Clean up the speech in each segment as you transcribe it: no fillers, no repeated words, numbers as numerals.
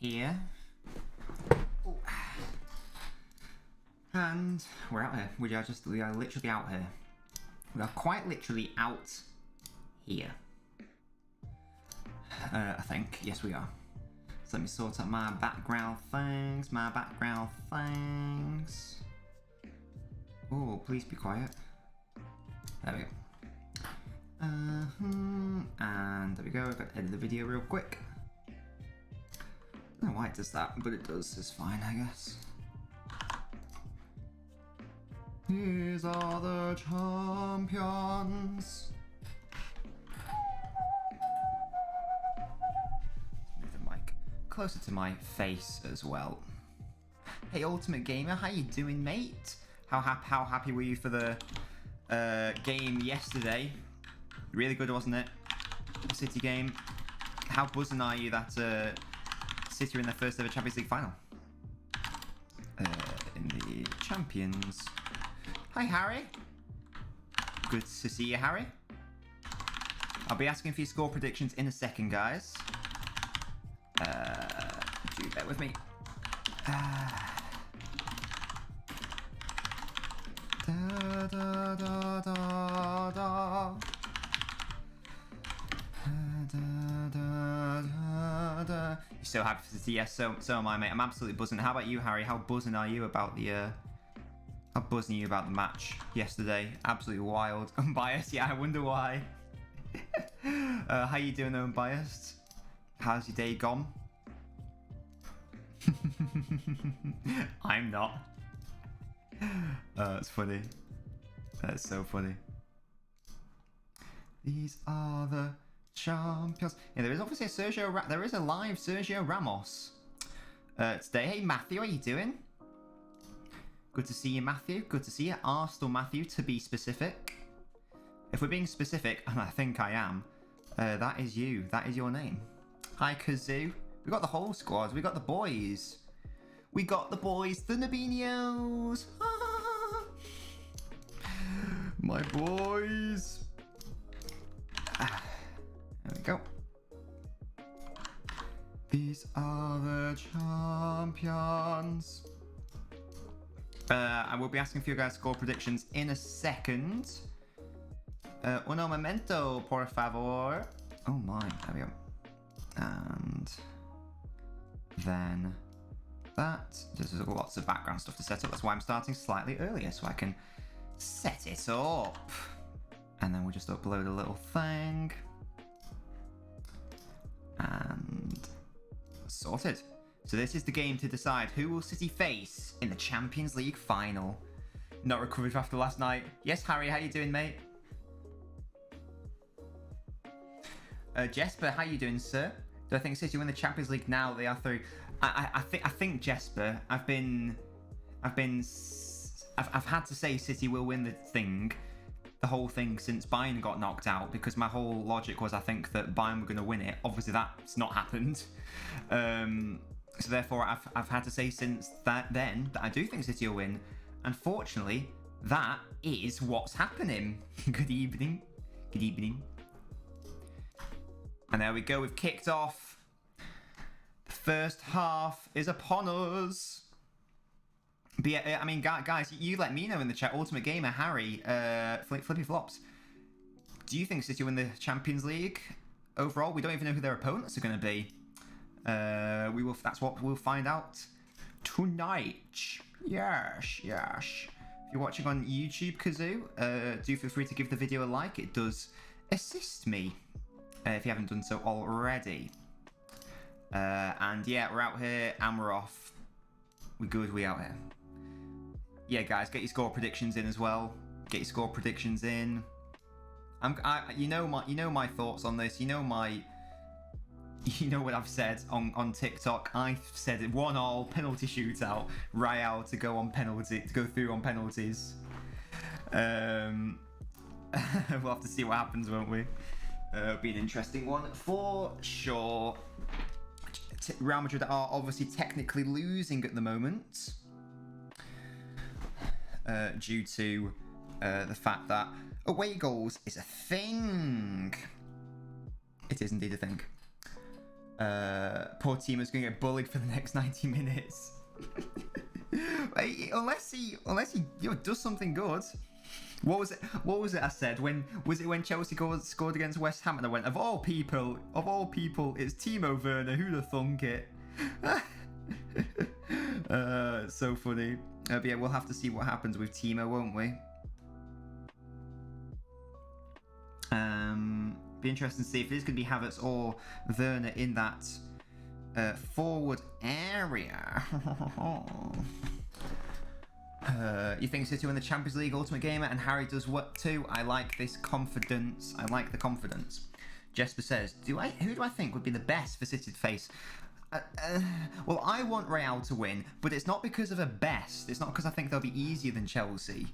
here. Ooh. And we're out here. We are literally out here. We are quite literally out here. I think. Yes, we are. So let me sort out my background things. Oh, please be quiet. There we go. And there we go. I've got to edit the video real quick. I don't know why it does that, but it does. It's fine, I guess. These are the champions. Move the mic closer to my face as well. Hey, Ultimate Gamer, how you doing, mate? How happy were you for the game yesterday? Really good, wasn't it? The City game. How buzzing are you that City are in their first ever Champions League final? In the Champions. Hi, Harry. Good to see you, Harry. I'll be asking for your score predictions in a second, guys. Do bear with me. Da, da, da, da, da. You're so happy for City. Yes, so am I, mate. I'm absolutely buzzing. How about you, Harry? How buzzing are you about the match yesterday? Absolutely wild. Unbiased? Yeah, I wonder why. How you doing, Unbiased? How's your day gone? I'm not. That's funny. That's so funny. These are the champions. Yeah, there is obviously there is a live Sergio Ramos today. Hey, Matthew, how you doing? Good to see you, Matthew. Good to see you. Arsenal Matthew, to be specific. If we're being specific, and I think I am, that is you. That is your name. Hi, Kazoo. We got the whole squad. We got the boys. We got the boys, the Nabinios. My boys. There we go. These are the champions. I will be asking for you guys' score predictions in a second. Uno momento, por favor. Oh my, there we go. And then that. There's lots of background stuff to set up. That's why I'm starting slightly earlier, so I can set it up. And then we'll just upload a little thing. And sorted. So this is the game to decide who will City face in the Champions League final. Not recovered after last night. Yes, Harry, how you doing, mate? Jesper, how you doing, sir? Do I think City win the Champions League now? They are through. I think Jesper. I've had to say City will win the whole thing since Bayern got knocked out, because my whole logic was I think that Bayern were going to win it. Obviously, that's not happened. So therefore, I've had to say since then that I do think City will win. Unfortunately, that is what's happening. Good evening. Good evening. And there we go. We've kicked off. The first half is upon us. But yeah, I mean, guys, you let me know in the chat. Ultimate Gamer, Harry, Flippy Flops. Do you think City win the Champions League overall? We don't even know who their opponents are going to be. That's what we'll find out tonight. Yes. If you're watching on YouTube, Kazoo, do feel free to give the video a like. It does assist me if you haven't done so already. And yeah, we're out here and we're off. We good. We out here. Yeah, guys, get your score predictions in as well. Get your score predictions in. You know my thoughts on this. You know what I've said on TikTok. I've said it 1-1 penalty shootout. Real to go through on penalties. We'll have to see what happens, won't we? It'll be an interesting one for sure. Real Madrid are obviously technically losing at the moment due to the fact that away goals is a thing. It is indeed a thing. Poor Timo's going to get bullied for the next 90 minutes. unless he does something good. What was it I said? When Chelsea scored against West Ham and I went, of all people, it's Timo Werner, who'd have thunk it? So funny. But yeah, we'll have to see what happens with Timo, won't we? Be interesting to see if it is going to be Havertz or Werner in that forward area. You think City win the Champions League Ultimate Gamer and Harry does what too? I like this confidence. I like the confidence. Jesper says, who do I think would be the best for City to face? Well, I want Real to win, but it's not because of a best. It's not because I think they'll be easier than Chelsea.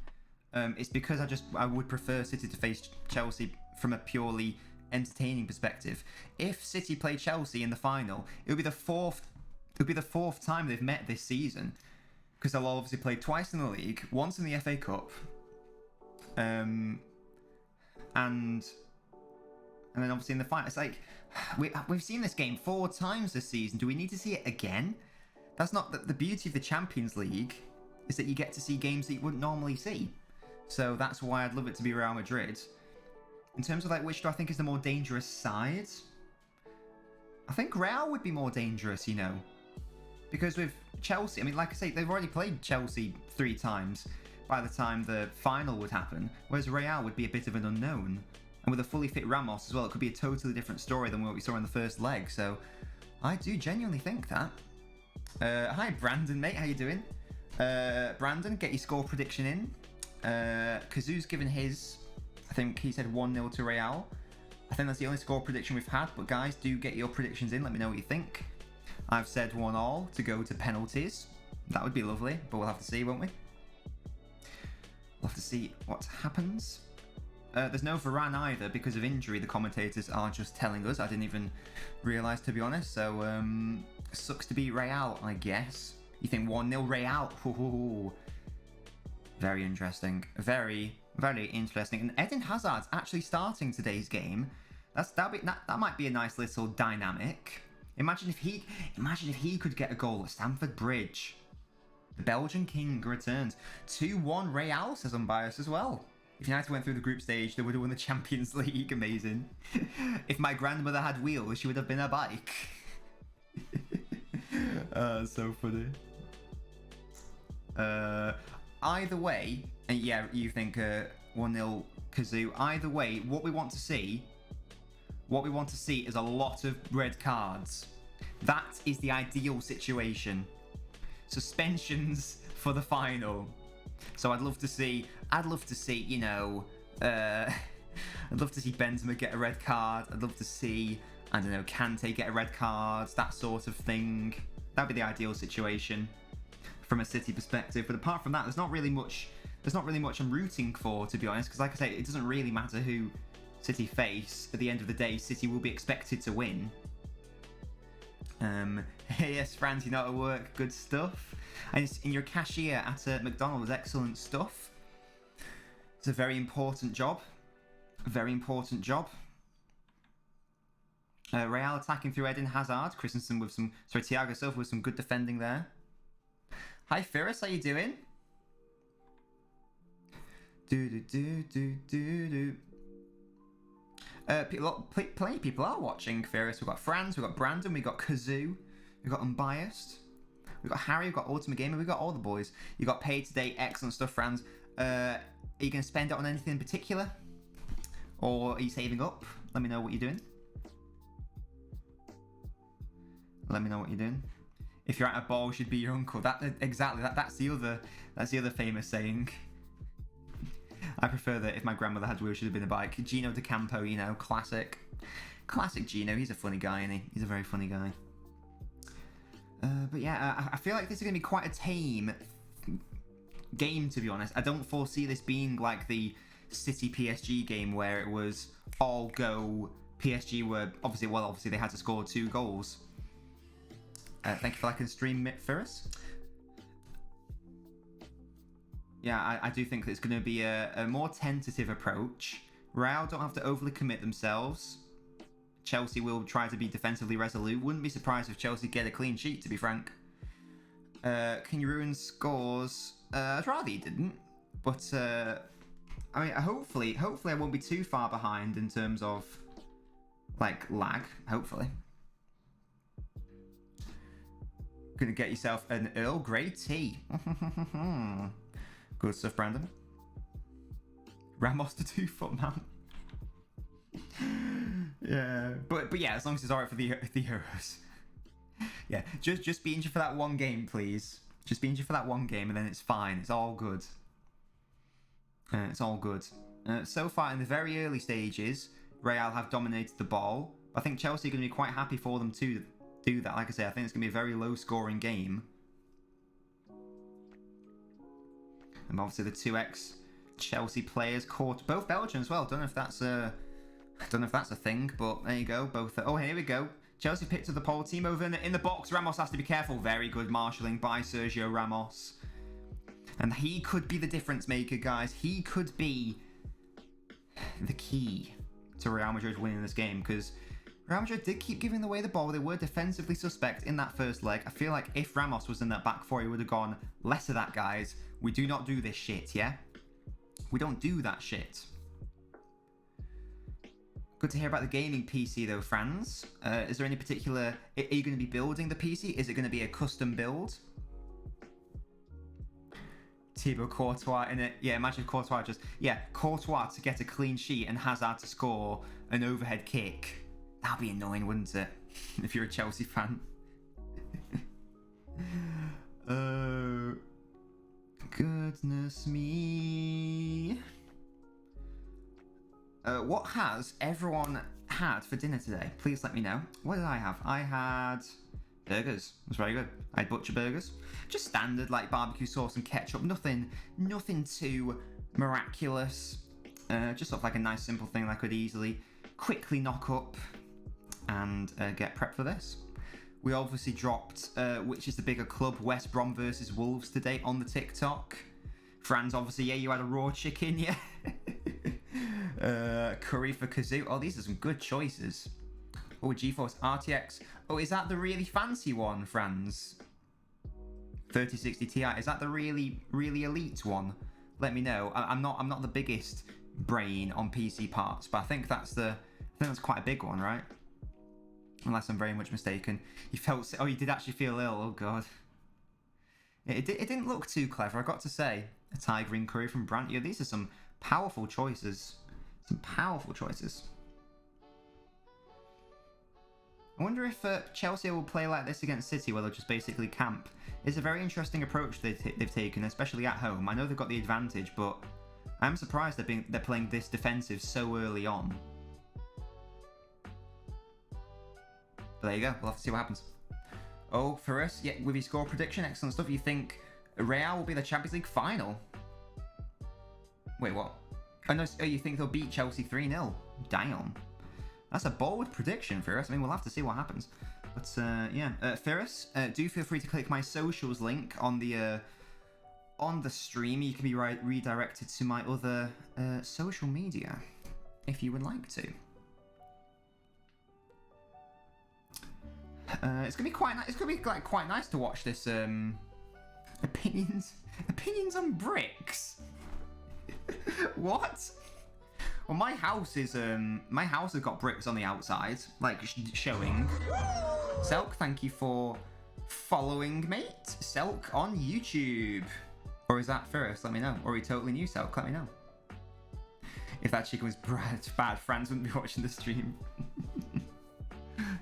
It's because I would prefer City to face Chelsea from a purely entertaining perspective. If City play Chelsea in the final, it would be the fourth time they've met this season, because they'll obviously play twice in the league, once in the FA Cup, and then obviously in the final. It's like we've seen this game 4 times this season. Do we need to see it again? That's not the beauty of the Champions League, is that you get to see games that you wouldn't normally see. So that's why I'd love it to be Real Madrid. In terms of which do I think is the more dangerous side? I think Real would be more dangerous, because with Chelsea, I mean, like I say, they've already played Chelsea 3 times by the time the final would happen, whereas Real would be a bit of an unknown. And with a fully fit Ramos as well, it could be a totally different story than what we saw in the first leg. So I do genuinely think that. Hi, Brandon, mate. How you doing? Brandon, get your score prediction in. Kazoo's given his, I think he said 1-0 to Real. I think that's the only score prediction we've had. But guys, do get your predictions in. Let me know what you think. I've said 1-1 to go to penalties. That would be lovely, but we'll have to see, won't we? We'll have to see what happens. There's no Varane either because of injury. The commentators are just telling us. I didn't even realise, to be honest. So, sucks to be Real, I guess. You think 1-0 Real? Ooh. Very interesting. Very, very interesting. And Eden Hazard's actually starting today's game. That might be a nice little dynamic. Imagine if he could get a goal at Stamford Bridge. The Belgian King returns. 2-1 Real, says Unbiased as well. If United went through the group stage, they would have won the Champions League. Amazing. If my grandmother had wheels, she would have been a bike. So funny. Either way, and yeah, you think 1-0 Kazoo. Either way, what we want to see is a lot of red cards. That is the ideal situation. Suspensions for the final. So I'd love to see, I'd love to see Benzema get a red card. I'd love to see, I don't know, Kante get a red card, that sort of thing. That'd be the ideal situation from a City perspective. But apart from that, there's not really much I'm rooting for, to be honest, because like I say, it doesn't really matter who City face. At the end of the day, City will be expected to win. Yes, Franz, you're not at work. Good stuff. And in your cashier at McDonald's, excellent stuff. It's a very important job. A very important job. Real attacking through Eden Hazard. Christensen with some... Sorry, Thiago Silva with some good defending there. Hi, Ferris. How you doing? Plenty of people are watching, Ferris. We've got Franz, we've got Brandon, we've got Kazoo, we've got Unbiased, we've got Harry, we've got Ultimate Gamer, we've got all the boys. You got paid today, excellent stuff, Franz. Are you going to spend it on anything in particular? Or are you saving up? Let me know what you're doing. Let me know what you're doing. If you're at a ball, you should be your uncle. That's the other famous saying. I prefer that if my grandmother had wheels, should have been a bike. Gino De Campo, classic Gino. He's a funny guy, isn't he? He's a very funny guy. But yeah, I feel like this is going to be quite a tame game, to be honest. I don't foresee this being like the City PSG game where it was all go. PSG were obviously they had to score 2 goals. Thank you for liking the stream, Ferris. Yeah, I do think that it's going to be a more tentative approach. Real don't have to overly commit themselves. Chelsea will try to be defensively resolute. Wouldn't be surprised if Chelsea get a clean sheet, to be frank. Can you ruin scores? I'd rather you didn't. But, I mean, hopefully I won't be too far behind in terms of, like, lag. Hopefully. Gonna get yourself an Earl Grey tea. Good stuff, Brandon. Ramos the 2-foot man. Yeah, but yeah, as long as it's alright for the Euros. Yeah, just be injured for that one game, please. Just be injured for that one game, and then it's fine. It's all good. It's all good. So far, in the very early stages, Real have dominated the ball. I think Chelsea are going to be quite happy for them to do that. Like I say, I think it's going to be a very low-scoring game. And obviously, the 2x Chelsea players caught both Belgians as well. Don't know if that's a thing, but there you go. Both. Oh, here we go. Chelsea picked up the pole team over in the box. Ramos has to be careful. Very good marshalling by Sergio Ramos. And he could be the difference maker, guys. He could be the key to Real Madrid winning this game, because Real Madrid did keep giving away the ball. They were defensively suspect in that first leg. I feel like if Ramos was in that back four, he would have gone, less of that, guys. We do not do this shit, yeah? We don't do that shit. Good to hear about the gaming PC, though, Franz. Is there any particular... Are you going to be building the PC? Is it going to be a custom build? Thibaut Courtois in it. Yeah, imagine Courtois just... Yeah, Courtois to get a clean sheet and Hazard to score an overhead kick. That'd be annoying, wouldn't it? If you're a Chelsea fan. Oh... Goodness me. What has everyone had for dinner today? Please let me know. What did I have? I had burgers. It was very good. I had butcher burgers. Just standard, like barbecue sauce and ketchup. Nothing too miraculous. Just sort of like a nice simple thing that I could easily, quickly knock up and get prepped for this. We obviously dropped, which is the bigger club, West Brom versus Wolves today on the TikTok. Franz, obviously, yeah, you had a raw chicken, yeah. Curry for Kazoo. Oh, these are some good choices. Oh, GeForce RTX. Oh, is that the really fancy one, Franz? 3060 Ti. Is that the really elite one? Let me know. I'm not the biggest brain on PC parts, but I think that's quite a big one, right? Unless I'm very much mistaken. You felt... Oh, you did actually feel ill. Oh, God. It didn't look too clever, I got to say. A Thai green curry from Brant. Yeah, these are some powerful choices. Some powerful choices. I wonder if Chelsea will play like this against City, where they'll just basically camp. It's a very interesting approach they've taken, especially at home. I know they've got the advantage, but I'm surprised they're playing this defensive so early on. But there you go. We'll have to see what happens. Oh, for us, yeah, with your score prediction, excellent stuff. You think Real will be the Champions League final? Wait, what? Oh, no, you think they'll beat Chelsea 3-0? Damn. That's a bold prediction, Ferris. I mean, we'll have to see what happens. But, yeah. Ferris, do feel free to click my socials link on the stream. You can be redirected to my other social media, if you would like to. It's gonna be quite nice. It's gonna be like quite nice to watch this. Opinions on bricks. What? Well, my house has got bricks on the outside, like showing. Selk, thank you for following, mate. Selk on YouTube. Or is that first? Let me know. Or are you totally new, Selk? Let me know. If that chicken was bad, Franz wouldn't be watching the stream.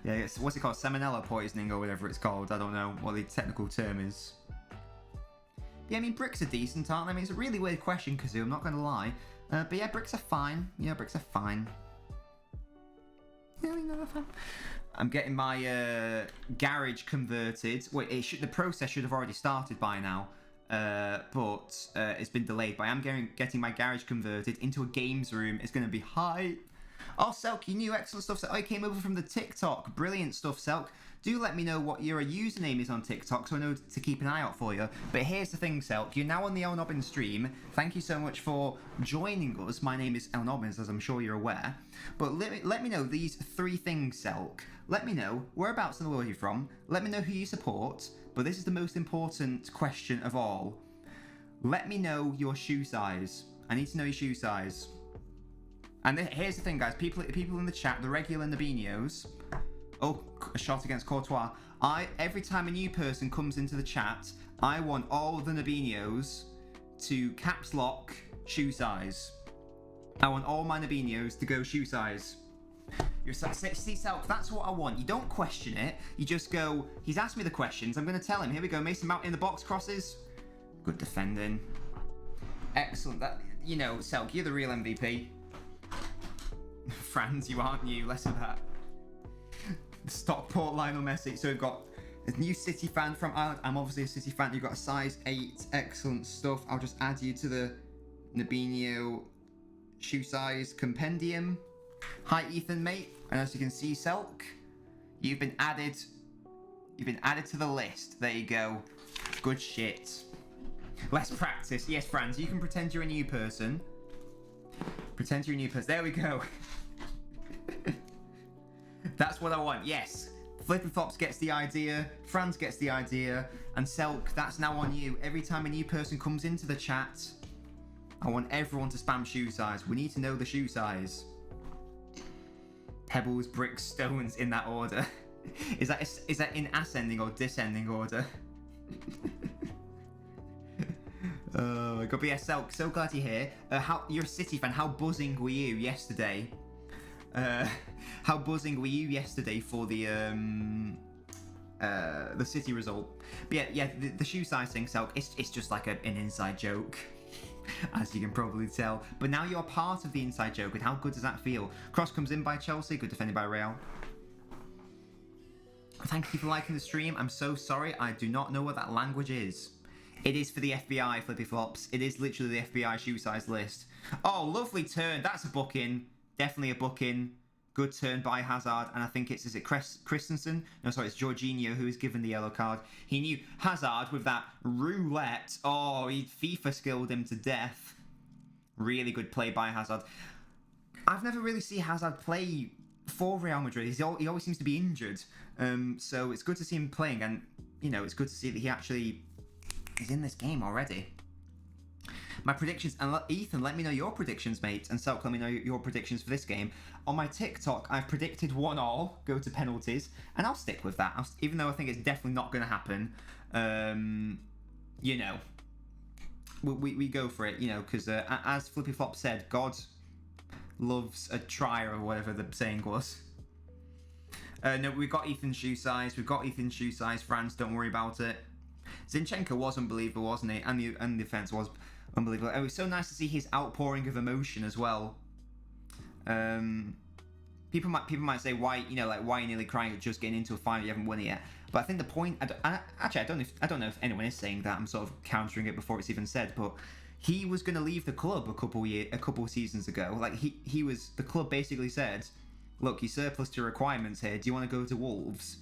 Yeah, it's, what's it called? Salmonella poisoning or whatever it's called. I don't know what the technical term is. Yeah, I mean, bricks are decent, aren't they? I mean, it's a really weird question, Kazoo, I'm not going to lie. But yeah, bricks are fine. Yeah, bricks are fine. Yeah, you know, they're fine. I'm getting my garage converted. Wait, the process should have already started by now. But it's been delayed. But I am getting my garage converted into a games room. It's going to be hype. Oh, Selk, you knew excellent stuff. So I came over from the TikTok. Brilliant stuff, Selk. Do let me know what your username is on TikTok so I know to keep an eye out for you. But here's the thing, Selk. You're now on the LNobbins stream. Thank you so much for joining us. My name is LNobbins, as I'm sure you're aware. But let me know these 3 things, Selk. Let me know whereabouts in the world you're from. Let me know who you support. But this is the most important question of all. Let me know your shoe size. I need to know your shoe size. And here's the thing, guys. People in the chat, the regular Nabinios. Oh, a shot against Courtois. Every time a new person comes into the chat, I want all the Nabinios to caps lock shoe size. I want all my Nabinios to go shoe size. See, Selk, that's what I want. You don't question it. You just go, he's asked me the questions. I'm going to tell him. Here we go. Mason Mount in the box crosses. Good defending. Excellent. That, you know, Selk, you're the real MVP. Franz, you aren't you. Less of that. Stockport Lionel Messi. So we've got a new City fan from Ireland. I'm obviously a City fan. You've got a size 8. Excellent stuff. I'll just add you to the Nabinho shoe size compendium. Hi, Ethan, mate. And as you can see, Selk, you've been added to the list. There you go. Good shit. Less practice. Yes, Franz, you can pretend you're a new person. Pretend you're a new person. There we go. That's what I want. Yes. Flippy Flops gets the idea. Franz gets the idea. And Selk, that's now on you. Every time a new person comes into the chat, I want everyone to spam shoe size. We need to know the shoe size. Pebbles, bricks, stones in that order. Is that in ascending or descending order? Oh, God, but yeah, Selk, so glad you're here. You're a City fan. How buzzing were you yesterday? How buzzing were you yesterday for the City result? But yeah, the shoe size thing, Selk, it's just like an inside joke, as you can probably tell. But now you're part of the inside joke, and how good does that feel? Cross comes in by Chelsea, good defended by Real. Thank you for liking the stream. I'm so sorry, I do not know what that language is. It is for the FBI, Flippy Flops. It is literally the FBI shoe size list. Oh, lovely turn. That's a booking. Definitely a booking. Good turn by Hazard. And I think is it Christensen? No, sorry, it's Jorginho who was given the yellow card. He knew Hazard with that roulette. Oh, he FIFA skilled him to death. Really good play by Hazard. I've never really seen Hazard play for Real Madrid. He always seems to be injured. So it's good to see him playing. And, you know, it's good to see that he actually is in this game already. My predictions, and Ethan, let me know your predictions, mate, and Selk, let me know your predictions for this game. On my TikTok, I've predicted 1-1, go to penalties, and I'll stick with that, even though I think it's definitely not going to happen. You know, we go for it, you know, because as Flippy Flop said, God loves a trier, or whatever the saying was. No, we've got Ethan's shoe size, Franz, don't worry about it. Zinchenko was unbelievable, wasn't he? And the defense was unbelievable. It was so nice to see his outpouring of emotion as well. People might say, why, you know, like, why are you nearly crying at just getting into a final, you haven't won it yet. But I think the point, I don't know if anyone is saying that. I'm sort of countering it before it's even said, but he was going to leave the club a couple seasons ago. Like, the club basically said, look, you're surplus to requirements here. Do you want to go to Wolves?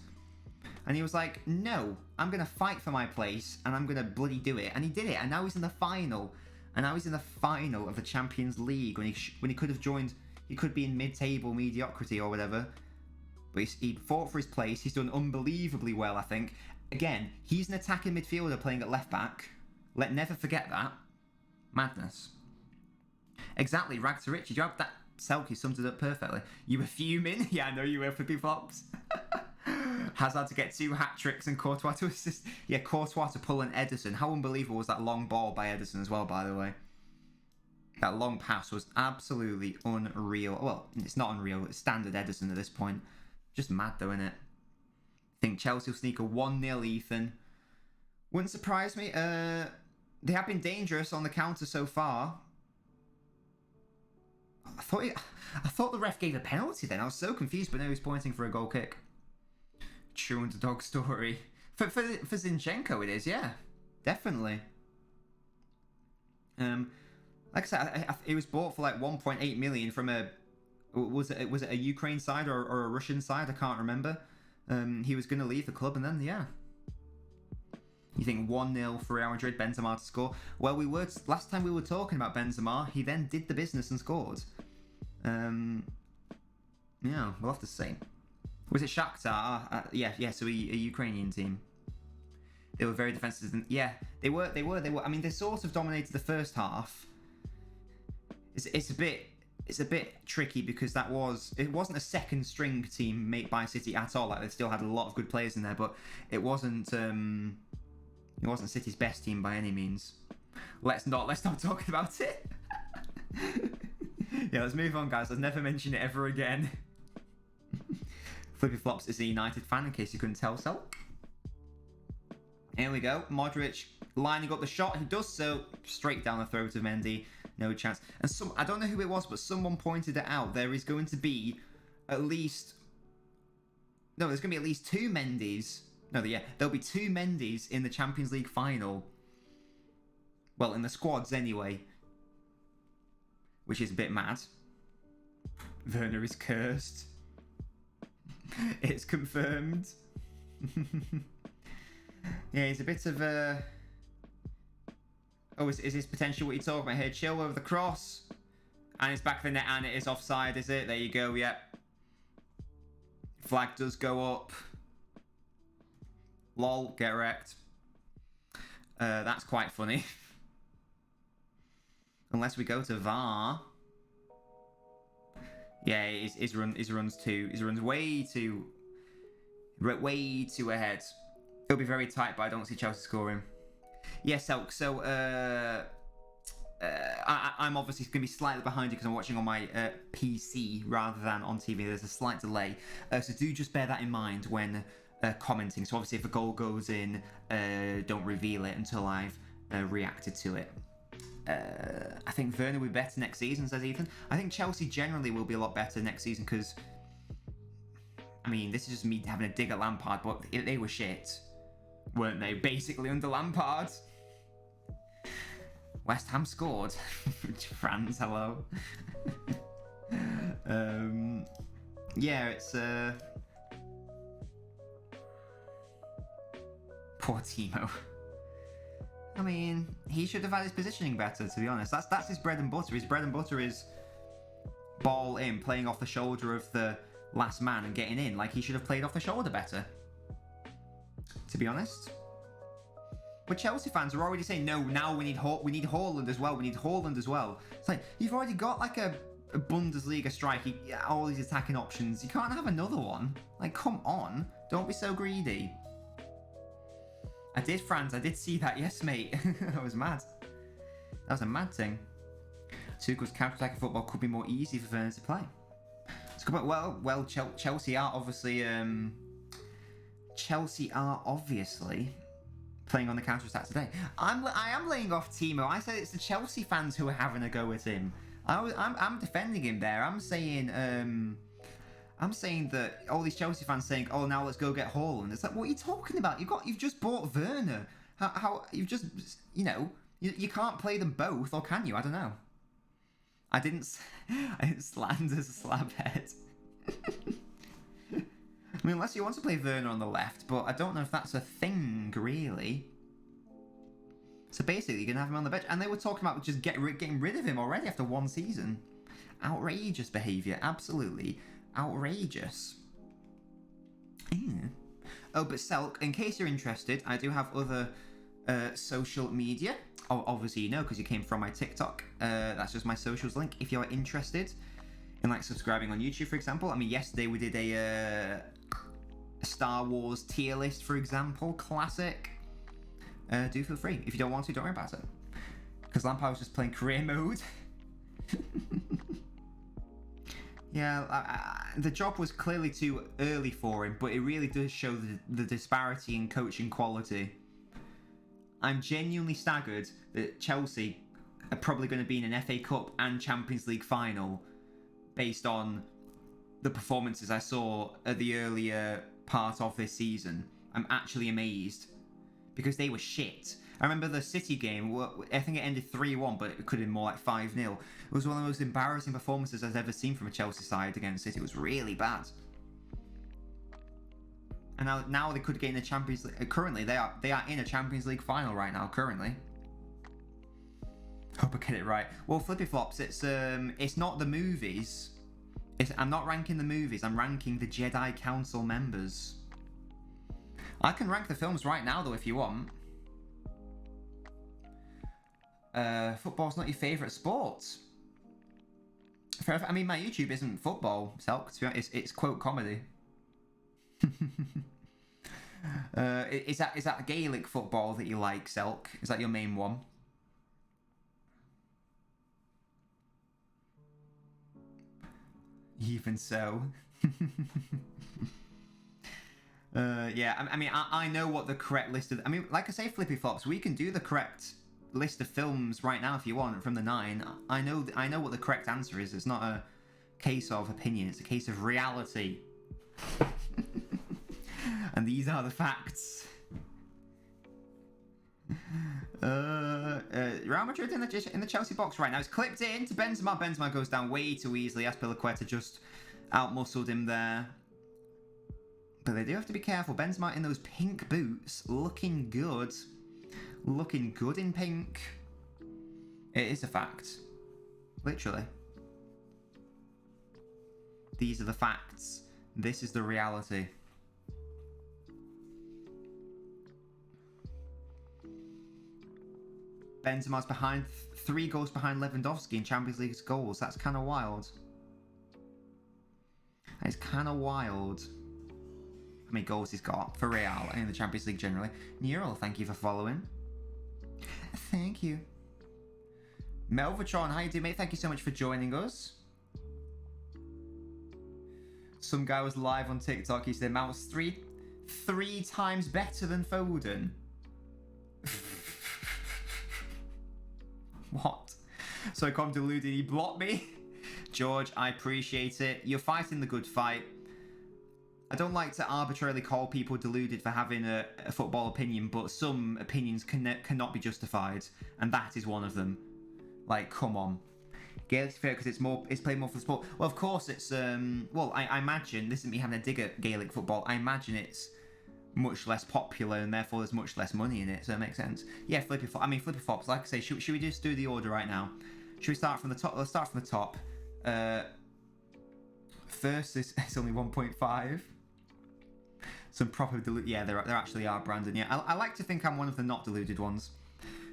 And he was like, no, I'm going to fight for my place and I'm going to bloody do it. And he did it. And now he's in the final. And now he's in the final of the Champions League when he could have joined, he could be in mid-table mediocrity or whatever. But he fought for his place. He's done unbelievably well, I think. Again, he's an attacking midfielder playing at left back. Never forget that. Madness. Exactly, Rag to Riches. You have that, Selkie summed it up perfectly. You were fuming? Yeah, I know you were, Flippy Flops. Hazard to get 2 hat-tricks and Courtois to assist. Yeah, Courtois to pull an Ederson. How unbelievable was that long ball by Ederson as well, by the way? That long pass was absolutely unreal. Well, it's not unreal. It's standard Ederson at this point. Just mad, though, innit? I think Chelsea will sneak a 1-0, Ethan. Wouldn't surprise me. They have been dangerous on the counter so far. I thought the ref gave a penalty then. I was so confused, but now he's pointing for a goal kick. True underdog story. For Zinchenko it is, yeah. Definitely. Like I said, it was bought for like 1.8 million from a Was it a Ukraine side or a Russian side? I can't remember. He was going to leave the club, and then yeah. You think 1-0 for Real Madrid, Benzema to score? Well, last time we were talking about Benzema. He then did the business and scored. Yeah, we'll have to see. Was it Shakhtar? Yeah. So a Ukrainian team. They were very defensive. Yeah, they were. I mean, they sort of dominated the first half. It's a bit tricky because it wasn't a second string team made by City at all. Like, they still had a lot of good players in there, but it wasn't City's best team by any means. Let's not talk about it. Yeah, let's move on, guys. Let's never mention it ever again. Flippy Flops is a United fan, in case you couldn't tell so. Here we go. Modric lining up the shot. He does so straight down the throat of Mendy. No chance. And I don't know who it was, but someone pointed it out. There is going to be there's going to be at least two Mendys. There'll be two Mendys in the Champions League final. Well, in the squads anyway. Which is a bit mad. Werner is cursed. It's confirmed. Yeah, he's a bit of a... Oh, is this potential what you're talking about here? Chill over the cross. And it's back of the net, and it is offside, is it? There you go, yep. Flag does go up. Lol, get wrecked. That's quite funny. Unless we go to VAR. Yeah, his runs way too ahead. It'll be very tight, but I don't see Chelsea scoring. Yes, Elk. So I'm obviously going to be slightly behind you because I'm watching on my PC rather than on TV. There's a slight delay, so do just bear that in mind when commenting. So obviously, if a goal goes in, don't reveal it until I've reacted to it. I think Werner will be better next season, says Ethan. I think Chelsea generally will be a lot better next season because, I mean, this is just me having a dig at Lampard, but they were shit, weren't they? Basically under Lampard. West Ham scored. France, hello. Yeah, it's poor Timo. I mean, he should have had his positioning better, to be honest. That's his bread and butter. His bread and butter is ball in, playing off the shoulder of the last man and getting in. Like, he should have played off the shoulder better, to be honest. But Chelsea fans are already saying, no, now we need Haaland as well. We need Haaland as well. It's like, you've already got like a Bundesliga striker, all these attacking options. You can't have another one. Like, come on. Don't be so greedy. I did, Franz. I did see that. Yes, mate. I was mad. That was a mad thing. Tuchel's counter-attacking football could be more easy for Werner to play. It's good, but well, Chelsea are obviously playing on the counter-attack today. I am laying off Timo. I said it's the Chelsea fans who are having a go at him. I'm defending him there. I'm saying that all these Chelsea fans saying, "Oh, now let's go get Haaland." It's like, what are you talking about? You've just bought Werner. How you've just, you can't play them both, or can you? I don't know. I didn't slander Slabhead. I mean, unless you want to play Werner on the left, but I don't know if that's a thing really. So basically, you're gonna have him on the bench, and they were talking about just getting rid of him already after one season. Outrageous behaviour, absolutely. Outrageous. Yeah. Oh, but Selk, in case you're interested, I do have other social media. Oh, obviously you know because you came from my TikTok. That's just my socials link if you're interested in like subscribing on YouTube, for example. I mean, yesterday we did a Star Wars tier list, for example, classic. Do feel free. If you don't want to, don't worry about it. Because Lampard was just playing career mode. Yeah, the job was clearly too early for him, but it really does show the disparity in coaching quality. I'm genuinely staggered that Chelsea are probably going to be in an FA Cup and Champions League final based on the performances I saw at the earlier part of this season. I'm actually amazed because they were shit. I remember the City game, I think it ended 3-1, but it could have been more like 5-0. It was one of the most embarrassing performances I've ever seen from a Chelsea side against City. It was really bad. And now they could get in the Champions League. Currently, they are in a Champions League final right now, currently. Hope I get it right. Well, Flippy Flops, it's not the movies. I'm not ranking the movies, I'm ranking the Jedi Council members. I can rank the films right now, though, if you want. Football's not your favourite sport. I mean, my YouTube isn't football, Selk. It's quote comedy. Is that Gaelic football that you like, Selk? Is that your main one? Even so. Yeah, I mean, I know what the correct list of... I mean, like I say, Flippy Flops, we can do the correct list of films right now if you want from the 9. I know what the correct answer is. It's not a case of opinion. It's a case of reality. And these are the facts. Real Madrid in the Chelsea box right now. It's clipped in to Benzema. Benzema goes down way too easily. Azpilicueta just out-muscled him there. But they do have to be careful. Benzema in those pink boots, looking good. Looking good in pink. It is a fact. Literally. These are the facts. This is the reality. Benzema's behind 3 goals behind Lewandowski in Champions League's goals. That's kind of wild. That is kind of wild. How many goals he's got for Real and in the Champions League generally. Neural, thank you for following. Thank you. Melvatron, how you doing, mate? Thank you so much for joining us. Some guy was live on TikTok. He said Mount's three times better than Foden. What? So come deluded. He blocked me. George, I appreciate it. You're fighting the good fight. I don't like to arbitrarily call people deluded for having a football opinion, but some opinions cannot be justified, and that is one of them. Like, come on. Gaelic's fair because it's played more for the sport. Well, of course it's well, I imagine, this isn't me having a dig at Gaelic football, I imagine it's much less popular and therefore there's much less money in it, so it makes sense. Yeah, Flippy Flops, like I say, should we just do the order right now? Should we start from the top? Let's start from the top. First is it's only 1.5. Some proper yeah, there actually are, Brandon. Yeah, I like to think I'm one of the not deluded ones.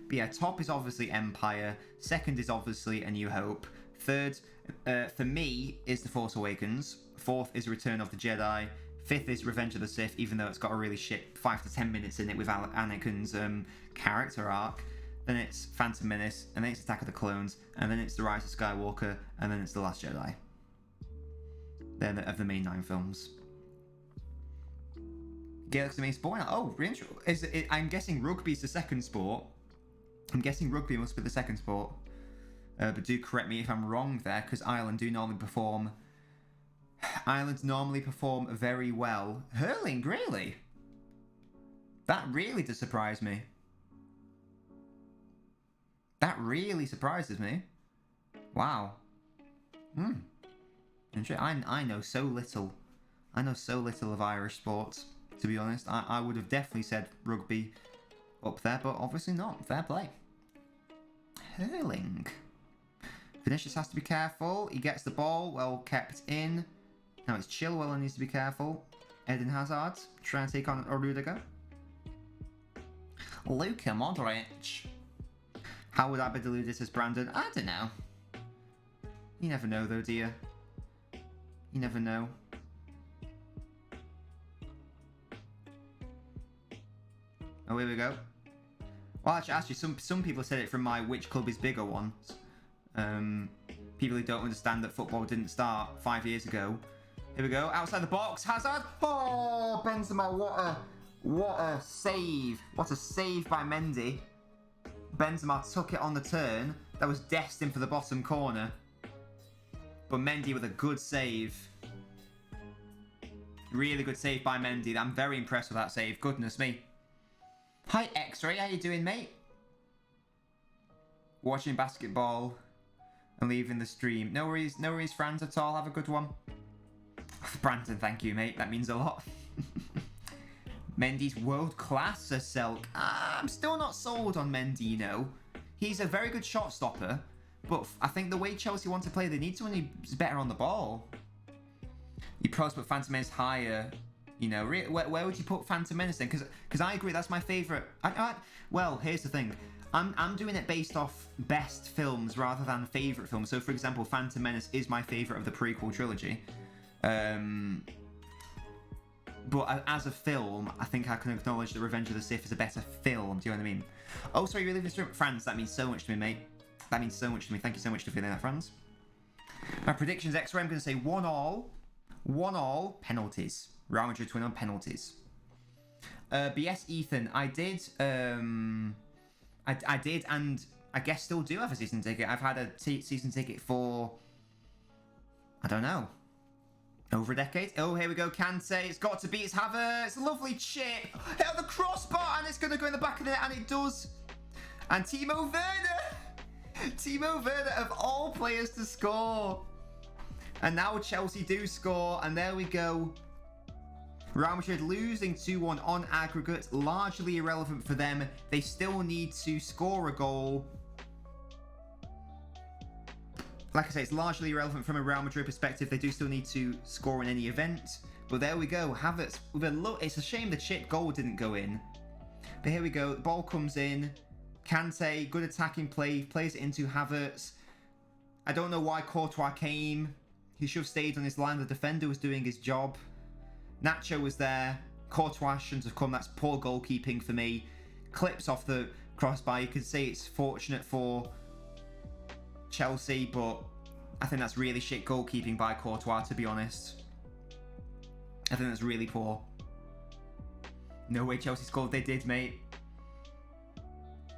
But yeah, top is obviously Empire. Second is obviously A New Hope. Third, for me, is The Force Awakens. Fourth is Return of the Jedi. Fifth is Revenge of the Sith, even though it's got a really shit 5 to 10 minutes in it with Anakin's character arc. Then it's Phantom Menace, and then it's Attack of the Clones, and then it's The Rise of Skywalker, and then it's The Last Jedi. They're of the main 9 films. Gaelic's the main sport now. Oh, I'm guessing rugby's the second sport. I'm guessing rugby must be the second sport. But do correct me if I'm wrong there, because Ireland normally perform very well. Hurling, really? That really does surprise me. That really surprises me. Wow. I know so little. I know so little of Irish sports, to be honest. I would have definitely said rugby up there, but obviously not. Fair play. Hurling. Vinicius has to be careful. He gets the ball, well kept in. Now it's Chilwell who needs to be careful. Eden Hazard trying to take on Rudiger. Luka Modric. How would I be deluded as Brandon? I don't know. You never know though, do you? You never know. Oh, here we go. Well, actually, some people said it from my which club is bigger ones. People who don't understand that football didn't start 5 years ago. Here we go. Outside the box. Hazard. Oh, Benzema. What a save. What a save by Mendy. Benzema took it on the turn. That was destined for the bottom corner. But Mendy with a good save. Really good save by Mendy. I'm very impressed with that save. Goodness me. Hi, X-Ray. How you doing, mate? Watching basketball and leaving the stream. No worries, Franz at all. Have a good one. Brandon, thank you, mate. That means a lot. Mendy's world class, says Selk. I'm still not sold on Mendy, you know. He's a very good shot stopper, but I think the way Chelsea want to play, they need someone who's better on the ball. You probably put Phantom Menace higher. You know, where would you put Phantom Menace then? Because I agree, that's my favourite. Well, here's the thing. I'm doing it based off best films rather than favourite films. So, for example, Phantom Menace is my favourite of the prequel trilogy. But as a film, I think I can acknowledge that Revenge of the Sith is a better film. Do you know what I mean? Oh, sorry, you're leaving the stream. Franz, that means so much to me, mate. That means so much to me. Thank you so much for feeling that, Franz. My predictions, X-Ray, I'm going to say 1-1. 1-1, penalties. Real Madrid to win on penalties. BS Ethan, I did, and I guess still do have a season ticket. I've had a season ticket for, I don't know, over a decade. Oh, here we go, Kante. It's got to be. It's Havertz. Lovely chip. Hit on the crossbar, and it's going to go in the back of the net, and it does. And Timo Werner. Timo Werner, of all players to score. And now Chelsea do score, and there we go. Real Madrid losing 2-1 on aggregate, largely irrelevant for them. They still need to score a goal. Like I say, it's largely irrelevant from a Real Madrid perspective. They do still need to score in any event. But there we go. Havertz with a look. It's a shame the chip goal didn't go in. But here we go. The ball comes in. Kante, good attacking play, plays it into Havertz. I don't know why Courtois came. He should have stayed on his line. The defender was doing his job. Nacho was there. Courtois shouldn't have come. That's poor goalkeeping for me. Clips off the crossbar. You could say it's fortunate for Chelsea, but I think that's really shit goalkeeping by Courtois, to be honest. I think that's really poor. No way Chelsea scored. They did, mate.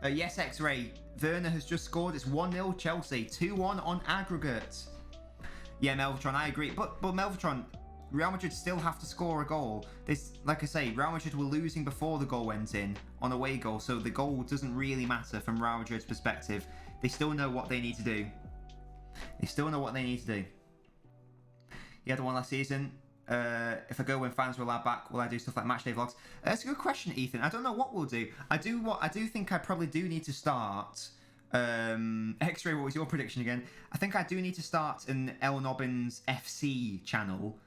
Yes, X-Ray. Werner has just scored. It's 1-0 Chelsea. 2-1 on aggregate. Yeah, Melvitron, I agree. But Melvitron, Real Madrid still have to score a goal. This, like I say, Real Madrid were losing before the goal went in on away goal, so the goal doesn't really matter from Real Madrid's perspective. They still know what they need to do. They still know what they need to do. He had one last season. If I go when fans are allowed back, will I do stuff like matchday vlogs? That's a good question, Ethan. I don't know what we'll do. I do think I probably do need to start. X-Ray, what was your prediction again? I think I do need to start an LNobbins FC channel.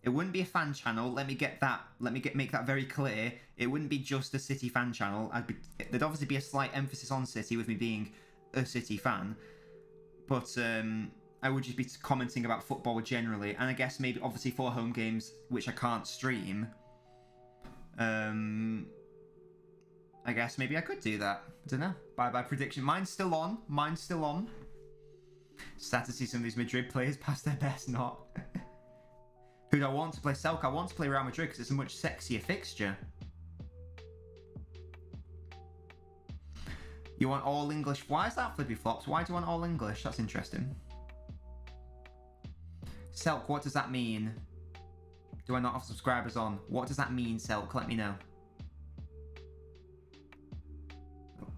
It wouldn't be a fan channel. Let me make that very clear. It wouldn't be just a City fan channel. There'd obviously be a slight emphasis on City with me being a City fan, but I would just be commenting about football generally, and I guess maybe obviously for home games which I can't stream. I guess maybe I could do that. I don't know. Bye prediction. Mine's still on. Sad to see some of these Madrid players past their best. Not. Who do I want to play? Selk. I want to play Real Madrid because it's a much sexier fixture. You want all English? Why is that, Flippy Flops? Why do you want all English? That's interesting. Selk, what does that mean? Do I not have subscribers on? What does that mean, Selk? Let me know.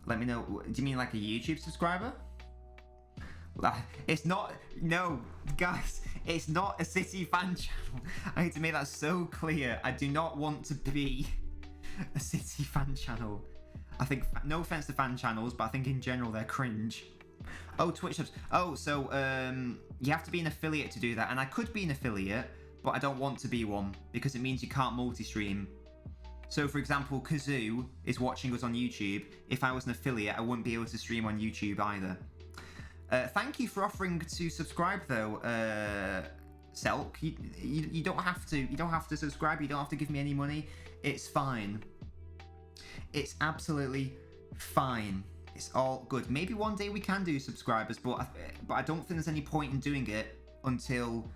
Let me know. Do you mean like a YouTube subscriber? It's not. No, guys. It's not a City fan channel. I need to make that so clear. I do not want to be a City fan channel. I think, no offense to fan channels, but I think in general they're cringe. Oh, Twitch subs. Oh, so you have to be an affiliate to do that, and I could be an affiliate, but I don't want to be one because it means you can't multi-stream. So, for example, Kazoo is watching us on YouTube. If I was an affiliate, I wouldn't be able to stream on YouTube either. Thank you for offering to subscribe, though, Selk. You don't have to. You don't have to subscribe. You don't have to give me any money. It's fine. It's absolutely fine. It's all good. Maybe one day we can do subscribers, but I don't think there's any point in doing it until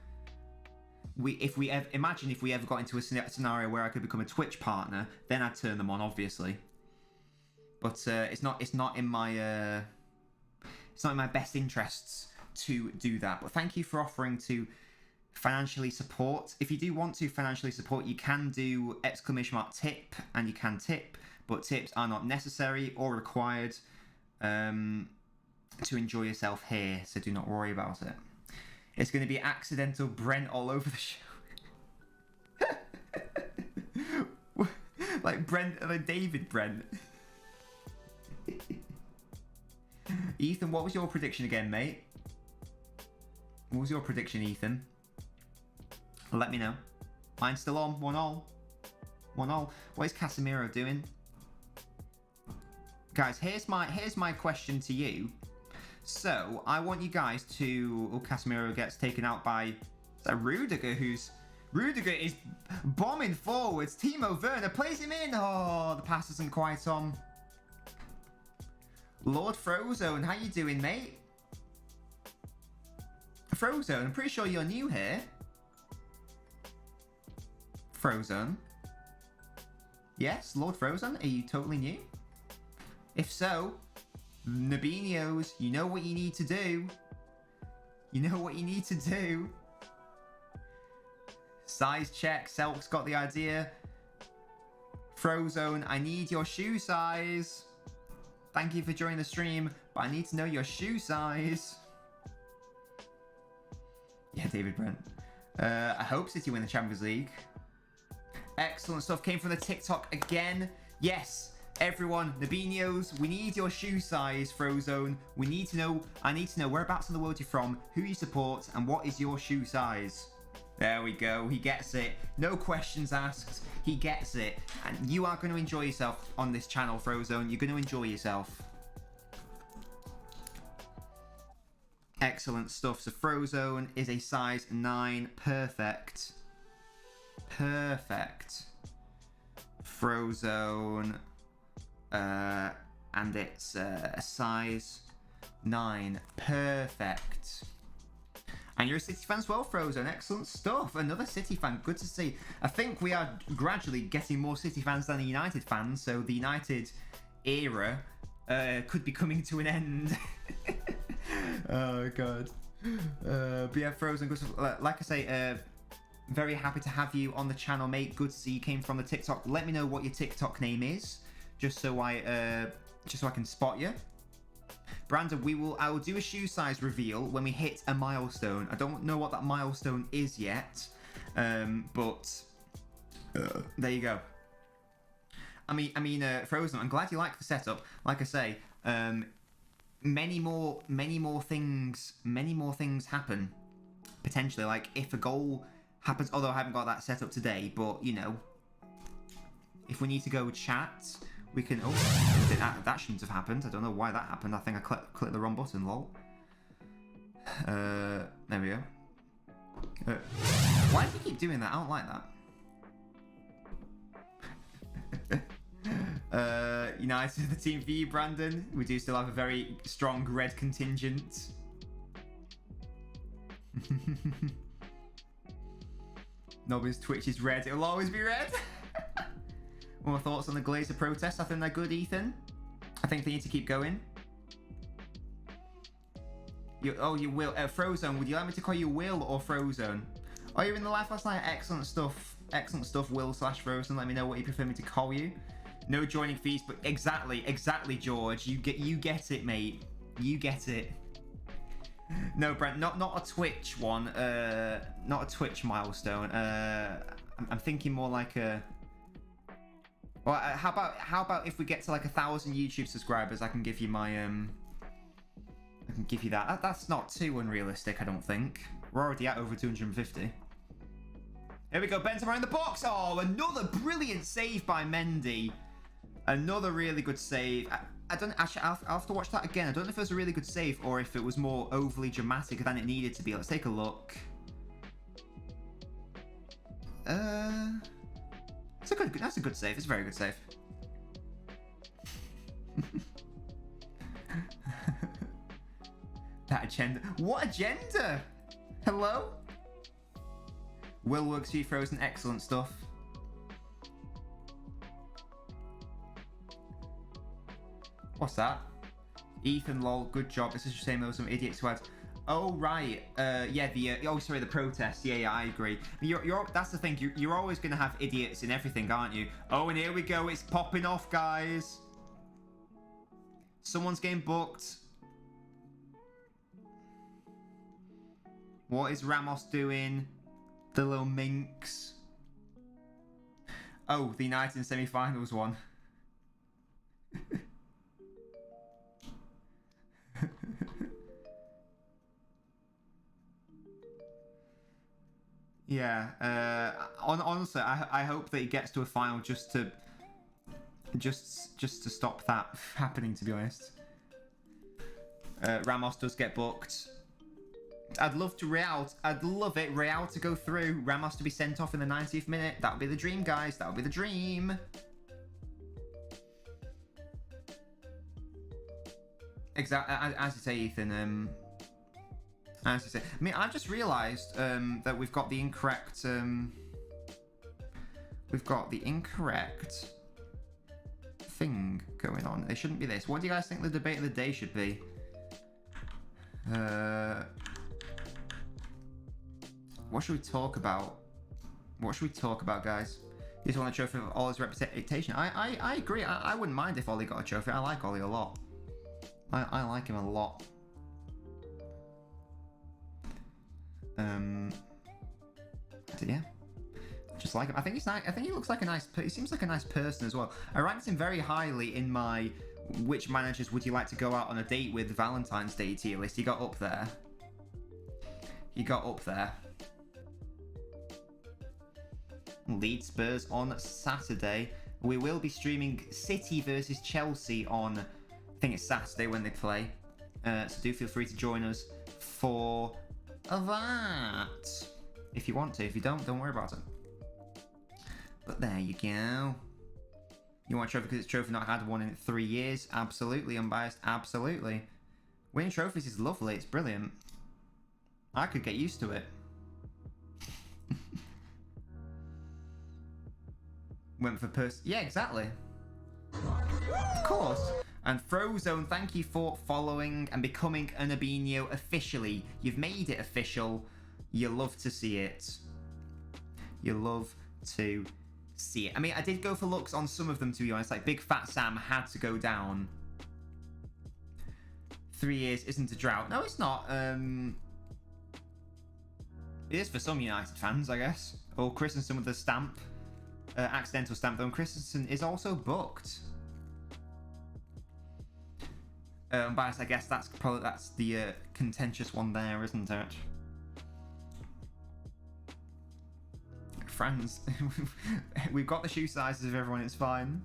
imagine if we ever got into a scenario where I could become a Twitch partner, then I'd turn them on, obviously. But it's not in my best interests to do that. But thank you for offering to financially support. If you do want to financially support, you can do !tip and you can tip. but tips are not necessary or required to enjoy yourself here, so do not worry about it. It's going to be accidental Brent all over the show. Like Brent, like David Brent. Ethan, what was your prediction again, mate? What was your prediction, Ethan? Let me know. Mine's still on. 1-1. 1-1. What is Casemiro doing? Guys, here's my question to you. So, I want you guys to... Oh, Casemiro gets taken out by Rudiger, Rudiger is bombing forwards. Timo Werner plays him in. Oh, the pass isn't quite on. Lord Frozone, how you doing, mate? Frozone, I'm pretty sure you're new here. Frozone. Yes, Lord Frozone, are you totally new? If so, Nabinios, you know what you need to do. You know what you need to do. Size check, Selk's got the idea. Frozone, I need your shoe size. Thank you for joining the stream, but I need to know your shoe size. Yeah, David Brent. I hope City win the Champions League. Excellent stuff. Came from the TikTok again. Yes, everyone, Nabinios, we need your shoe size, Frozone. We need to know, I need to know whereabouts in the world you're from, who you support, and what is your shoe size. There we go. He gets it. No questions asked. He gets it. And you are going to enjoy yourself on this channel, Frozone. You're going to enjoy yourself. Excellent stuff. So Frozone is a size 9. Perfect. Perfect. Frozone. And it's a size 9. Perfect. And you're a City fan as well, Frozone. Excellent stuff. Another City fan. Good to see. I think we are gradually getting more City fans than the United fans. So the United era could be coming to an end. Oh, God. But yeah, Frozone, good stuff. Like I say, very happy to have you on the channel, mate. Good to see you came from the TikTok. Let me know what your TikTok name is, just so I can spot you. Brandon, I will do a shoe size reveal when we hit a milestone. I don't know what that milestone is yet, but there you go. I mean, Frozone, I'm glad you like the setup. Like I say, many more things happen potentially. Like if a goal happens, although I haven't got that set up today, but you know, if we need to go chat. We can... Oh, that shouldn't have happened. I don't know why that happened. I think I clicked the wrong button, lol. There we go. Why do you keep doing that? I don't like that. United, the team for you, Brandon. We do still have a very strong red contingent. Nobby's Twitch is red. It'll always be red. More thoughts on the Glazer protests? I think they're good, Ethan. I think they need to keep going. You will. Frozone, would you like me to call you Will or Frozone? Oh, you're in the live last night. Excellent stuff. Excellent stuff, Will/Frozone. Let me know what you prefer me to call you. No joining fees, but exactly, George. You get it, mate. You get it. No, Brent, not a Twitch one. Not a Twitch milestone. I'm thinking more like a... Well, how about if we get to like 1,000 YouTube subscribers, I can give you my I can give you that. That's not too unrealistic, I don't think. We're already at over 250. Here we go, Benzema in the box. Oh, another brilliant save by Mendy. Another really good save. I don't actually. I'll have to watch that again. I don't know if it was a really good save or if it was more overly dramatic than it needed to be. Let's take a look. That's a good save. It's a very good save. That agenda. What agenda? Hello? Will works for you, Frozen. Excellent stuff. What's that? Ethan, lol. Good job. This is just saying there was some idiots who had... Oh right, yeah. The protest. Yeah, I agree. That's the thing. You're always gonna have idiots in everything, aren't you? Oh, and here we go. It's popping off, guys. Someone's getting booked. What is Ramos doing? The little minx. Oh, the United semi-finals one. Yeah. Honestly, I hope that he gets to a final just to stop that happening. To be honest, Ramos does get booked. I'd love it, Real to go through, Ramos to be sent off in the 90th minute. That would be the dream, guys. That would be the dream. Exactly, as you say, Ethan. As you say, I mean, I've just realised that we've got the incorrect. We've got the incorrect thing going on. It shouldn't be this. What do you guys think the debate of the day should be? What should we talk about? What should we talk about, guys? He just won a trophy of Ollie's reputation. I agree. I wouldn't mind if Ollie got a trophy. I like Ollie a lot. I like him a lot. So yeah, just like him. I think he's nice. I think he looks like a nice. He seems like a nice person as well. I ranked him very highly in my which managers would you like to go out on a date with Valentine's Day tier list. He got up there. He got up there. Leeds Spurs on Saturday. We will be streaming City versus Chelsea on, I think it's Saturday when they play. So do feel free to join us for that. If you want to. If you don't worry about it. But there you go. You want a trophy because it's trophy not had one in 3 years? Absolutely, unbiased. Absolutely. Winning trophies is lovely. It's brilliant. I could get used to it. Went for yeah, exactly. Of course. And Frozone, thank you for following and becoming an Abinho officially. You've made it official. You love to see it. You love to see it. I mean, I did go for looks on some of them, to be honest. Like, Big Fat Sam had to go down. 3 years isn't a drought. No, it's not. It is for some United fans, I guess. Or Christensen with the stamp. Accidental stamp, though. And Christensen is also booked. Bias, I guess that's the contentious one there, isn't it? Friends, we've got the shoe sizes of everyone. It's fine.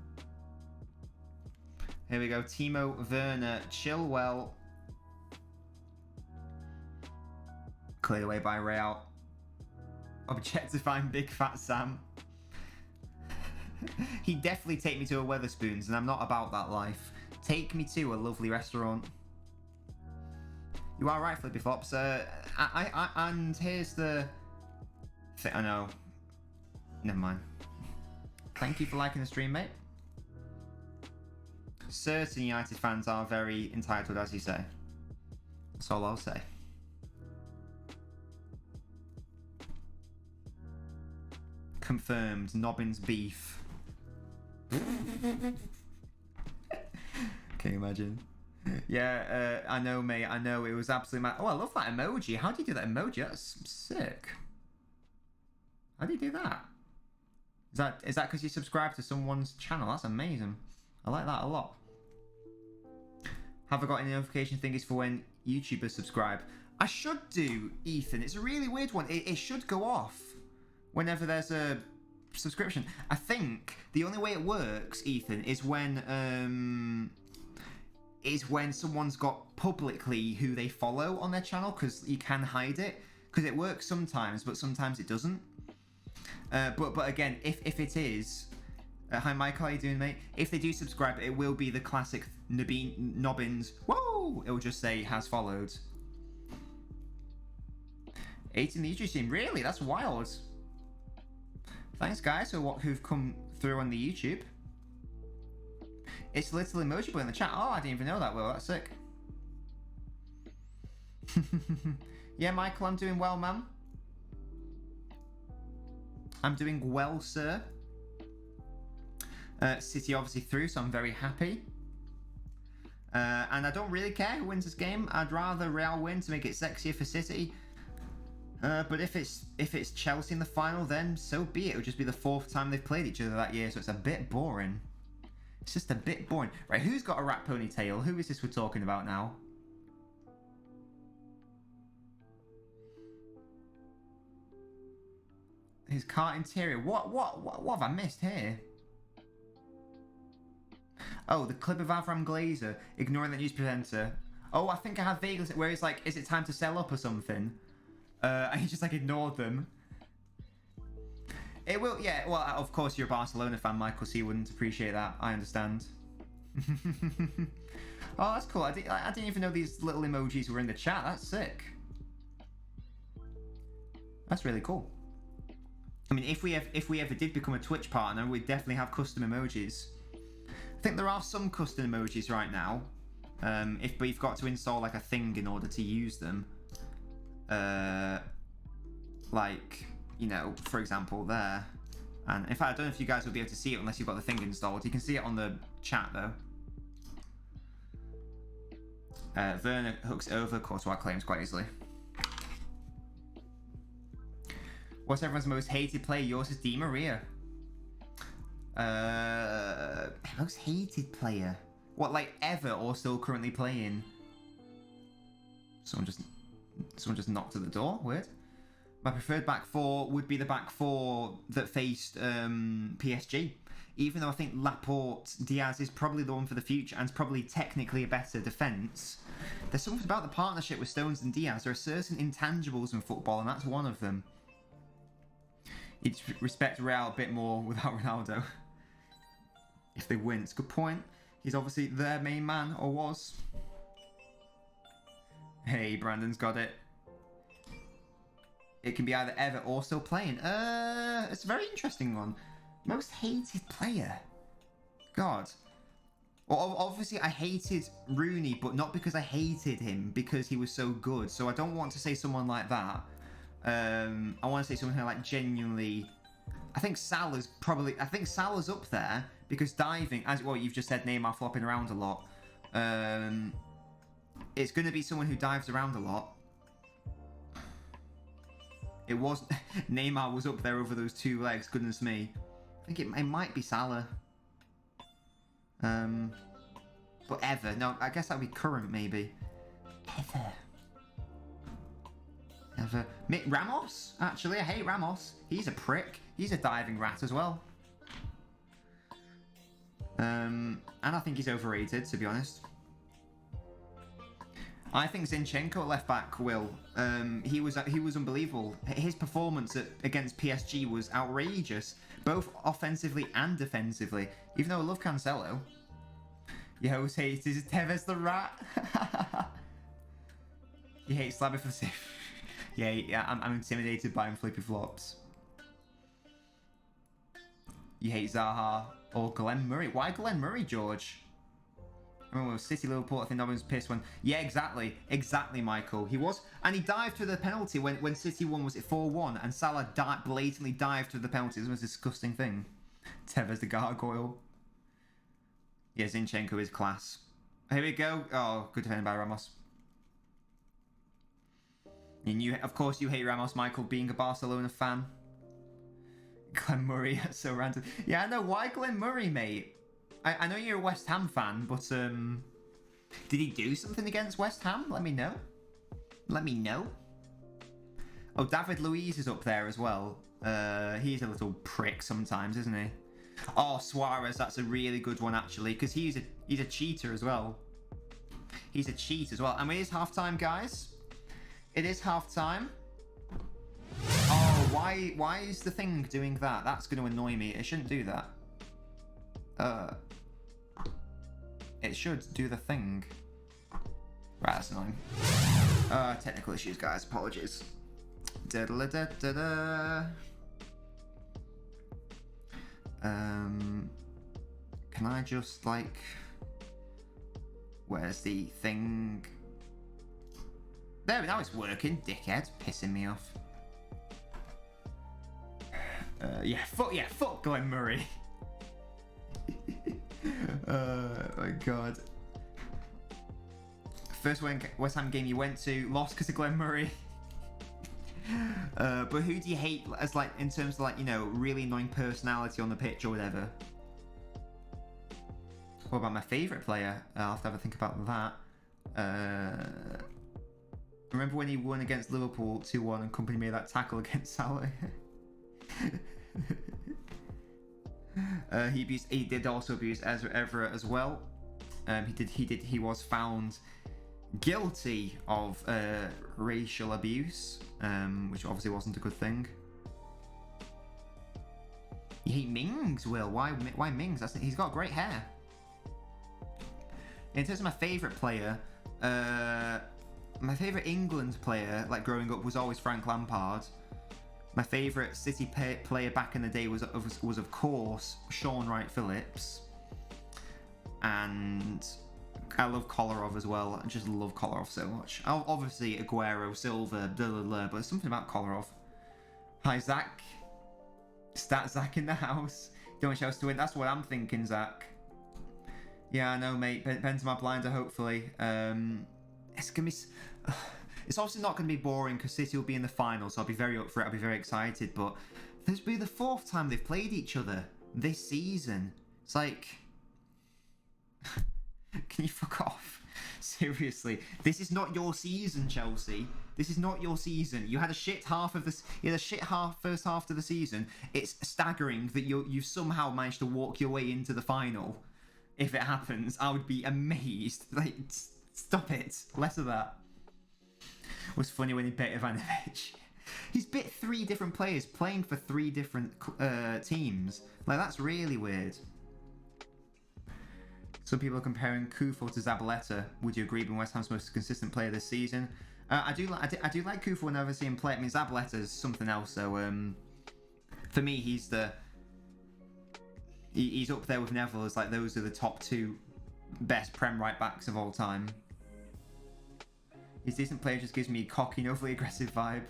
Here we go. Timo Werner, Chilwell, cleared away by Real. Objectifying Big Fat Sam. He'd definitely take me to a Wetherspoons, and I'm not about that life. Take me to a lovely restaurant. You are right, Flippy Flops. And here's the thing. I know. Never mind. Thank you for liking the stream, mate. Certain United fans are very entitled, as you say. That's all I'll say. Confirmed. Nobbins beef. Can you imagine? Yeah, I know, mate. I know. It was absolutely mad. Oh, I love that emoji. How do you do that emoji? That's sick. How do you do that? Is that because you subscribe to someone's channel? That's amazing. I like that a lot. Have I got any notification thingies for when YouTubers subscribe? I should do, Ethan. It's a really weird one. It should go off whenever there's a subscription. I think the only way it works, Ethan, is when someone's got publicly who they follow on their channel, because you can hide it. Because it works sometimes, but sometimes it doesn't. But again, if it is, hi Mike, how you doing, mate? If they do subscribe, it will be the classic Nobbins. Whoa! It will just say has followed. 8 in the YouTube team. Really? That's wild. Thanks, guys, who've come through on the YouTube. It's a little emoji boy in the chat. Oh, I didn't even know that. Well, that's sick. Yeah, Michael, I'm doing well, man. I'm doing well, sir. City obviously through, so I'm very happy. And I don't really care who wins this game. I'd rather Real win to make it sexier for City. But if it's Chelsea in the final, then so be it. It'll just be the 4th time they've played each other that year, so it's a bit boring. It's just a bit boring. Right, who's got a rat ponytail? Who is this we're talking about now? His car interior. What have I missed here? Oh, the clip of Avram Glazer ignoring the news presenter. Oh, I think I have vaguely where he's like, is it time to sell up or something? And he just like ignored them. It will, yeah. Well, of course you're a Barcelona fan, Michael, so you wouldn't appreciate that. I understand. Oh, that's cool. I didn't even know these little emojis were in the chat. That's sick. That's really cool. I mean, if we ever did become a Twitch partner, we'd definitely have custom emojis. I think there are some custom emojis right now. But you've got to install like a thing in order to use them. Like, you know, for example, there. And in fact, I don't know if you guys will be able to see it unless you've got the thing installed. You can see it on the chat though. Werner hooks over Courtois claims quite easily. What's everyone's most hated player? Yours is Di Maria. Most hated player? What, like ever or still currently playing? Someone just knocked at the door. Weird. My preferred back four would be the back four that faced PSG. Even though I think Laporte Diaz is probably the one for the future and is probably technically a better defence. There's something about the partnership with Stones and Diaz. There are certain intangibles in football, and that's one of them. You'd respect Real a bit more without Ronaldo. If they win, it's a good point. He's obviously their main man, or was. Hey, Brandon's got it. It can be either ever or still playing. It's a very interesting one. Most hated player. God. Well, obviously I hated Rooney, but not because I hated him, because he was so good. So I don't want to say someone like that. I want to say someone who like genuinely. I think Salah's up there because diving, as well, you've just said Neymar flopping around a lot. It's going to be someone who dives around a lot. It was Neymar was up there over those 2 legs. Goodness me, I think it might be Salah. But ever, no, I guess that would be current maybe. Ever. Ramos? Actually, I hate Ramos. He's a prick. He's a diving rat as well. And I think he's overrated, to be honest. I think Zinchenko at left back will. He was unbelievable. His performance against PSG was outrageous, both offensively and defensively. Even though I love Cancelo. Your host hates is Tevez the rat. You hate Slabby for safe. Yeah, I'm intimidated by him flippy flops. You hate Zaha or Glenn Murray. Why Glenn Murray, George? I remember City Liverpool, I think LNobbins pissed when... Yeah, exactly, Michael. He was... And he dived to the penalty when City won, was it 4-1? And Salah blatantly dived to the penalty. This was a disgusting thing. Tevez the gargoyle. Yeah, Zinchenko is class. Here we go. Oh, good defending by Ramos. And you, of course, you hate Ramos, Michael, being a Barcelona fan. Glenn Murray, that's so random. Yeah, I know. Why Glenn Murray, mate? I know you're a West Ham fan, but did he do something against West Ham? Let me know. Let me know. Oh, David Luiz is up there as well. He's a little prick sometimes, isn't he? Oh, Suarez, that's a really good one actually, because he's a cheater as well. He's a cheat as well. And it is half-time, guys. It is half-time. Oh, why is the thing doing that? That's going to annoy me. It shouldn't do that. It should do the thing. Right, that's annoying. Technical issues, guys. Apologies. Da-da-da-da-da. Can I just, like... Where's the thing? There, now it's working, dickhead. Pissing me off. Fuck Glenn Murray. My God. First West Ham game you went to, lost because of Glenn Murray. But who do you hate as, like, in terms of, like, you know, really annoying personality on the pitch or whatever? What about my favourite player? I'll have to have a think about that. Remember when he won against Liverpool 2-1 and company made that tackle against Salah? He did also abuse Everett as well. He was found guilty of racial abuse, which obviously wasn't a good thing. You hate Mings, Will? Why Mings? He's got great hair. In terms of my favourite player, my favourite England player, like growing up, was always Frank Lampard. My favourite City player back in the day was of course Sean Wright-Phillips, and I love Kolarov as well. I just love Kolarov so much. Obviously Aguero, Silva, blah blah blah, but there's something about Kolarov. Hi Zach, Stat Zach in the house. Don't want Chelsea to win. That's what I'm thinking, Zach. Yeah, I know, mate. Depends on my blinder, hopefully. It's gonna be. It's obviously not going to be boring because City will be in the final, so I'll be very up for it. I'll be very excited. But this will be the 4th time they've played each other this season. It's like, can you fuck off? Seriously, this is not your season, Chelsea. This is not your season. You had a shit half of this. You had a shit first half of the season. It's staggering that you've somehow managed to walk your way into the final. If it happens, I would be amazed. Like, stop it. Less of that. It was funny when he bit Ivanovic. He's bit 3 different players playing for 3 different teams. Like, that's really weird. Some people are comparing Kufo to Zabaleta. Would you agree being West Ham's most consistent player this season? I do like Kufo whenever I see him play. I mean, Zabaleta is something else. So for me, he's up there with Neville as like those are the top 2 best Prem right backs of all time. His decent player just gives me a cocky and overly aggressive vibe.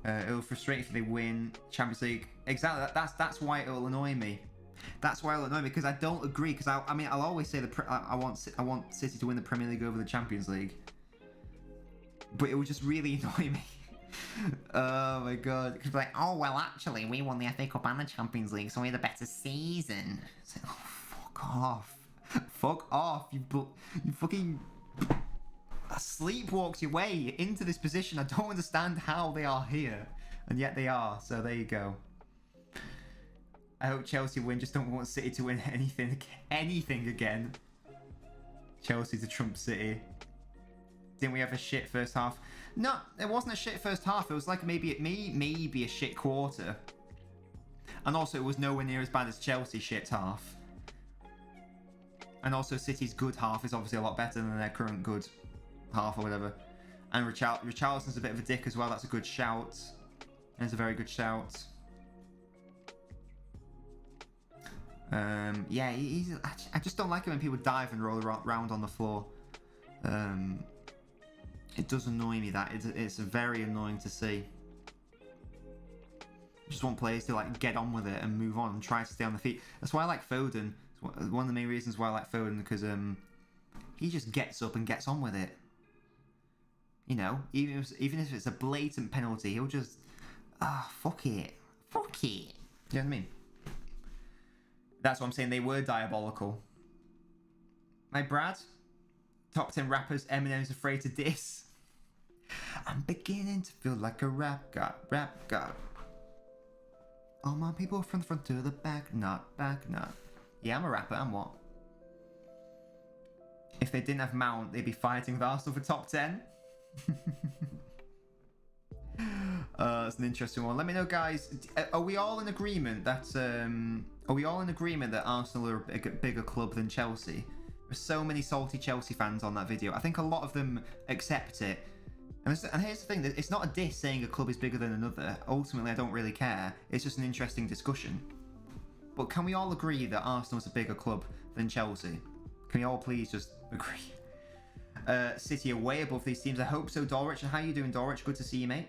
It'll frustrate if they win Champions League. Exactly. That's why it'll annoy me. That's why it'll annoy me, because I don't agree. Because I mean, I'll always say I want City to win the Premier League over the Champions League. But it would just really annoy me. Oh my God. Because like, oh well, actually, we won the FA Cup and the Champions League, so we had a better season. It's like, oh, fuck off. Fuck off. You fucking sleepwalked your way into this position. I don't understand how they are here, and yet they are. So there you go. I hope Chelsea win. Just don't want City to win anything again. Chelsea's a Trump City. Didn't we have a shit first half? No, it wasn't a shit first half. It was like maybe a shit quarter, and also it was nowhere near as bad as Chelsea's shit half. And also City's good half is obviously a lot better than their current good half or whatever. And Richarlison's a bit of a dick as well. That's a good shout. It's a very good shout. Yeah, I just don't like it when people dive and roll around on the floor. It does annoy me that. It's very annoying to see. I just want players to like get on with it and move on and try to stay on the feet. That's why I like Foden. It's one of the main reasons why I like Foden, because he just gets up and gets on with it. You know, even if it's a blatant penalty, he'll just fuck it. Fuck it. You know what I mean? That's what I'm saying. They were diabolical. My Brad, top 10 rappers Eminem's afraid to diss. I'm beginning to feel like a rap god. All my people from the front to the back, not back, not. Yeah, I'm a rapper. I'm what? If they didn't have Mount, they'd be fighting with Arsenal for top 10. That's an interesting one. Let me know, guys. Are we all in agreement that Arsenal are a bigger club than Chelsea? There's so many salty Chelsea fans on that video. I think a lot of them accept it. And here's the thing: it's not a diss saying a club is bigger than another. Ultimately, I don't really care. It's just an interesting discussion. But can we all agree that Arsenal's a bigger club than Chelsea? Can we all please just agree? City are way above these teams. I hope so, Dorwich. And how you doing, Dorwich? Good to see you, mate.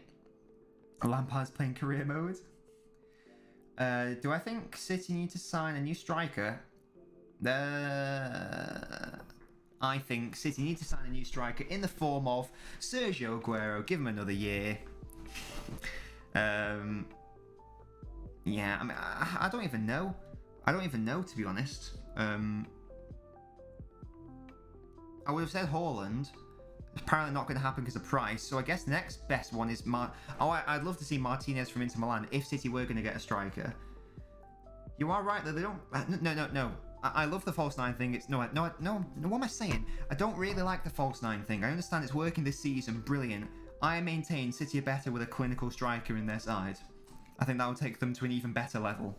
Lampard's playing career mode. Do I think City need to sign a new striker? I think City need to sign a new striker in the form of Sergio Aguero. Give him another year. Yeah, I mean, I don't even know. I don't even know, to be honest. I would have said Haaland. It's apparently not going to happen because of price. So I guess the next best one is I'd love to see Martinez from Inter Milan if City were going to get a striker. You are right that they don't. No. I love the false nine thing. It's no. What am I saying? I don't really like the false nine thing. I understand it's working this season. Brilliant. I maintain City are better with a clinical striker in their side. I think that will take them to an even better level.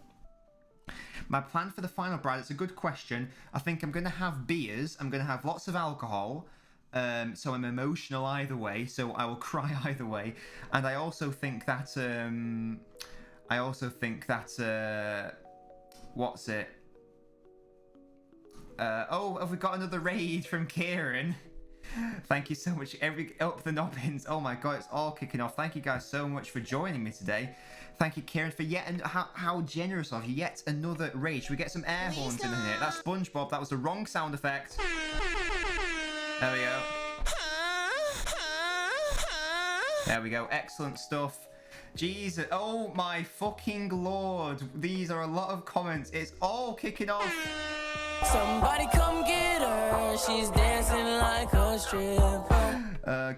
My plan for the final, Brad, it's a good question. I think I'm going to have beers. I'm going to have lots of alcohol. So I'm emotional either way. So I will cry either way. And I also think that... what's it? Oh, have we got another raid from Kieran? Thank you so much. Up the Nobbins. Oh my god, it's all kicking off. Thank you guys so much for joining me today. Thank you, Kieran, for how generous of you. Yet another raid. Should we get some air horns in here? That's SpongeBob. That was the wrong sound effect. There we go. There we go. Excellent stuff. Jesus. Oh my fucking lord. These are a lot of comments. It's all kicking off. Somebody come get her. She's dancing like a stripper.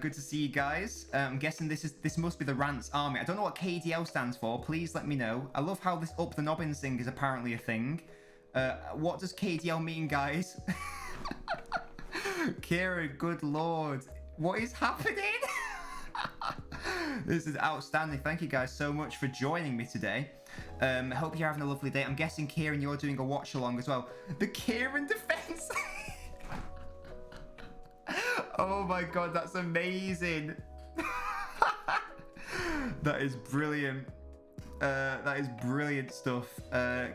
Good to see you guys. I'm guessing this must be the Rants Army. I don't know what KDL stands for. Please let me know. I love how this Up the Nobbins thing is apparently a thing. What does KDL mean, guys? Kieran, good lord. What is happening? This is outstanding. Thank you guys so much for joining me today. Hope you're having a lovely day. I'm guessing, Kieran, you're doing a watch along as well. The Kieran defense. Oh my god, that's amazing. That is brilliant. That is brilliant stuff.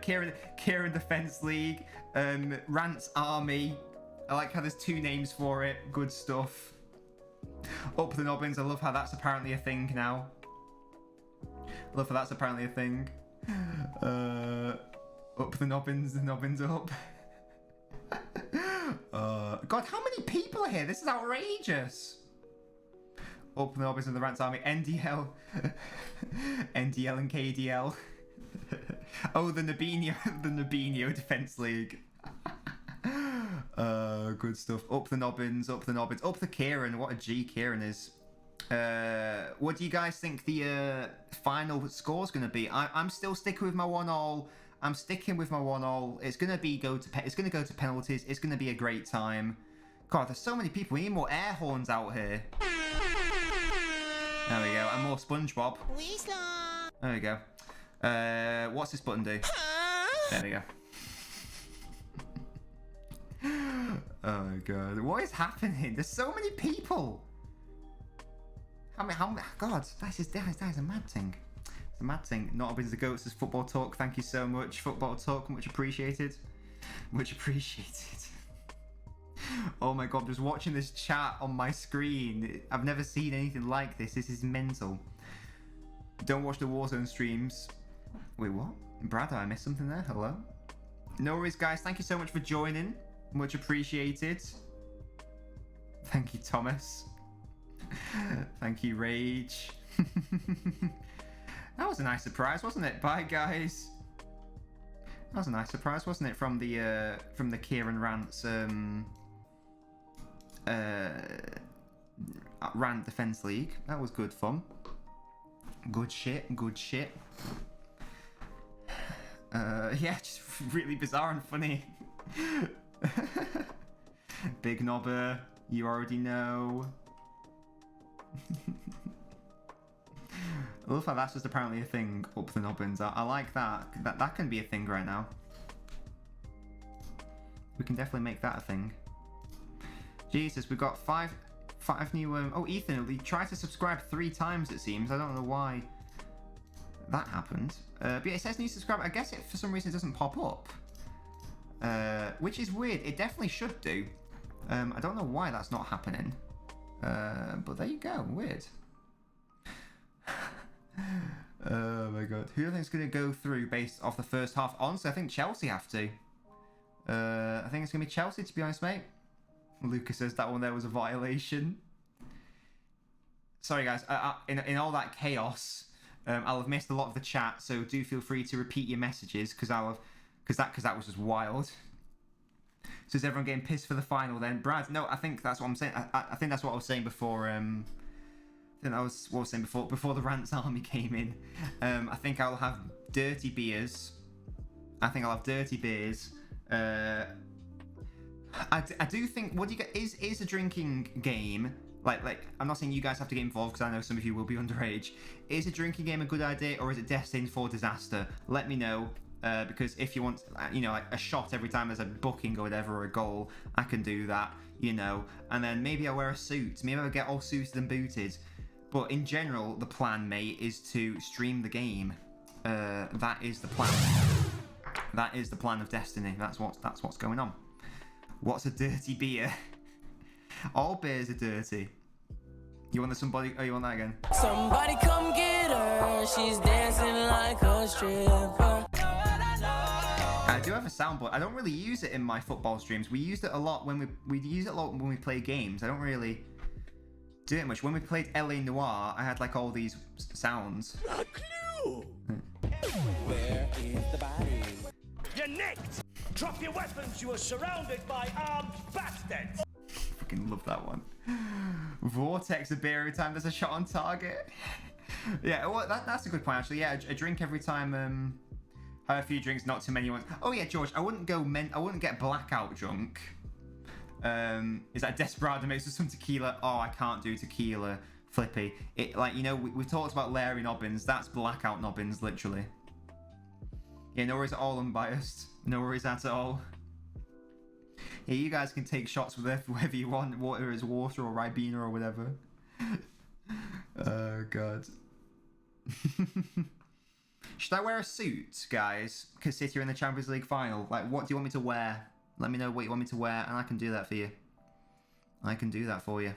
Kieran Defense League, Rants Army. I like how there's two names for it. Good stuff. Up the Nobbins. I love how that's apparently a thing now. Love how that's apparently a thing. Up the Nobbins up. God, how many people are here? This is outrageous. Up the Nobbins and the Rants Army. NDL. NDL and KDL. Oh, the Nabinho Defense League. Good stuff. Up the Nobbins. Up the Kieran. What a G Kieran is. What do you guys think the final score's going to be? I'm still sticking with my 1-1. I'm sticking with my 1-1. It's going to go to penalties. It's going to be a great time. God, there's so many people. We need more air horns out here. There we go. And more SpongeBob. There we go. What's this button do? There we go. Oh my god. What is happening? There's so many people. How God, that is a mad thing. It's a mad thing. Not always the goats as football talk. Thank you so much. Football talk, much appreciated. Much appreciated. Oh my god, just watching this chat on my screen. I've never seen anything like this. This is mental. Don't watch the Warzone streams. Wait, what? Brad, I missed something there? Hello? No worries, guys. Thank you so much for joining. Much appreciated. Thank you, Thomas. Thank you, Rage. That was a nice surprise, wasn't it? Bye, guys. That was a nice surprise, wasn't it? From the Kieran Rants Rant Defense League. That was good fun. Good shit. Yeah, just really bizarre and funny. Big Knobber, you already know. I love how that's just apparently a thing. Up the Nobbins. I like that. That can be a thing right now. We can definitely make that a thing. Jesus, we've got five new. Oh, Ethan, he tried to subscribe 3 times. It seems. I don't know why that happened. But yeah, it says new subscriber. I guess for some reason it doesn't pop up. Which is weird. It definitely should do. I don't know why that's not happening. But there you go. Weird. Oh my god. Who do you think is going to go through based off the first half? Honestly, I think Chelsea have to. I think it's going to be Chelsea, to be honest, mate. Lucas says that one there was a violation. Sorry, guys. In all that chaos, I'll have missed a lot of the chat, so do feel free to repeat your messages, because that was just wild. So is everyone getting pissed for the final then? Brad, no, I think that's what I'm saying. I think that's what I was saying before. I think that was what I was saying before the Rants Army came in. I think I'll have dirty beers. I think I'll have dirty beers. I do think. What do you get? Is a drinking game like? I'm not saying you guys have to get involved because I know some of you will be underage. Is a drinking game a good idea, or is it destined for disaster? Let me know. Because if you want, like a shot every time there's a booking or whatever, or a goal, I can do that, and then maybe I'll wear a suit, maybe I'll get all suited and booted. But in general, the plan, mate, is to stream the game. That is the plan. That is the plan of Destiny. That's what's going on. What's a dirty beer? All beers are dirty. You want somebody? Oh, you want that again? Somebody come get her. She's dancing like a stripper. I do have a soundboard. I don't really use it in my football streams. We used it a lot when we play games. I don't really do it much. When we played LA Noir, I had like all these sounds. A clue. Where is the body? You're nicked. Drop your weapons. You are surrounded by armed bastards. Fucking love that one. Vortex a beer every time there's a shot on target. Yeah, well, that's a good point actually. Yeah, a drink every time. Have a few drinks, not too many ones. Oh yeah, George, I wouldn't get blackout drunk. Is that Desperado makes us some tequila? Oh, I can't do tequila, Flippy. We've talked about LNobbins. That's blackout Nobbins, literally. Yeah, no worries at all, unbiased. No worries at all. Yeah, you guys can take shots with whatever you want, whether it's water or Ribena or whatever. Oh god. Should I wear a suit, guys? Because City are in the Champions League final. Like, what do you want me to wear? Let me know what you want me to wear, and I can do that for you. I can do that for you.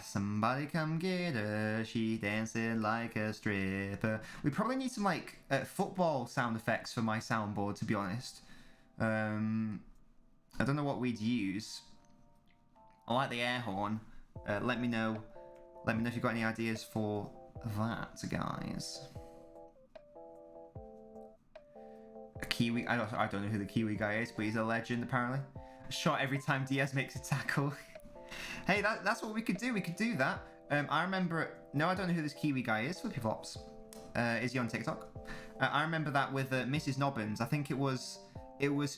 Somebody come get her. She dancing like a stripper. We probably need some, football sound effects for my soundboard, to be honest. I don't know what we'd use. I like the air horn. Let me know if you've got any ideas for that, guys. A Kiwi. I don't know who the Kiwi guy is, but he's a legend apparently. A shot every time Diaz makes a tackle. Hey, that's what we could do. We could do that. I remember. No, I don't know who this Kiwi guy is. Flippy flops. Is he on TikTok? I remember that with Mrs. Nobbins. I think it was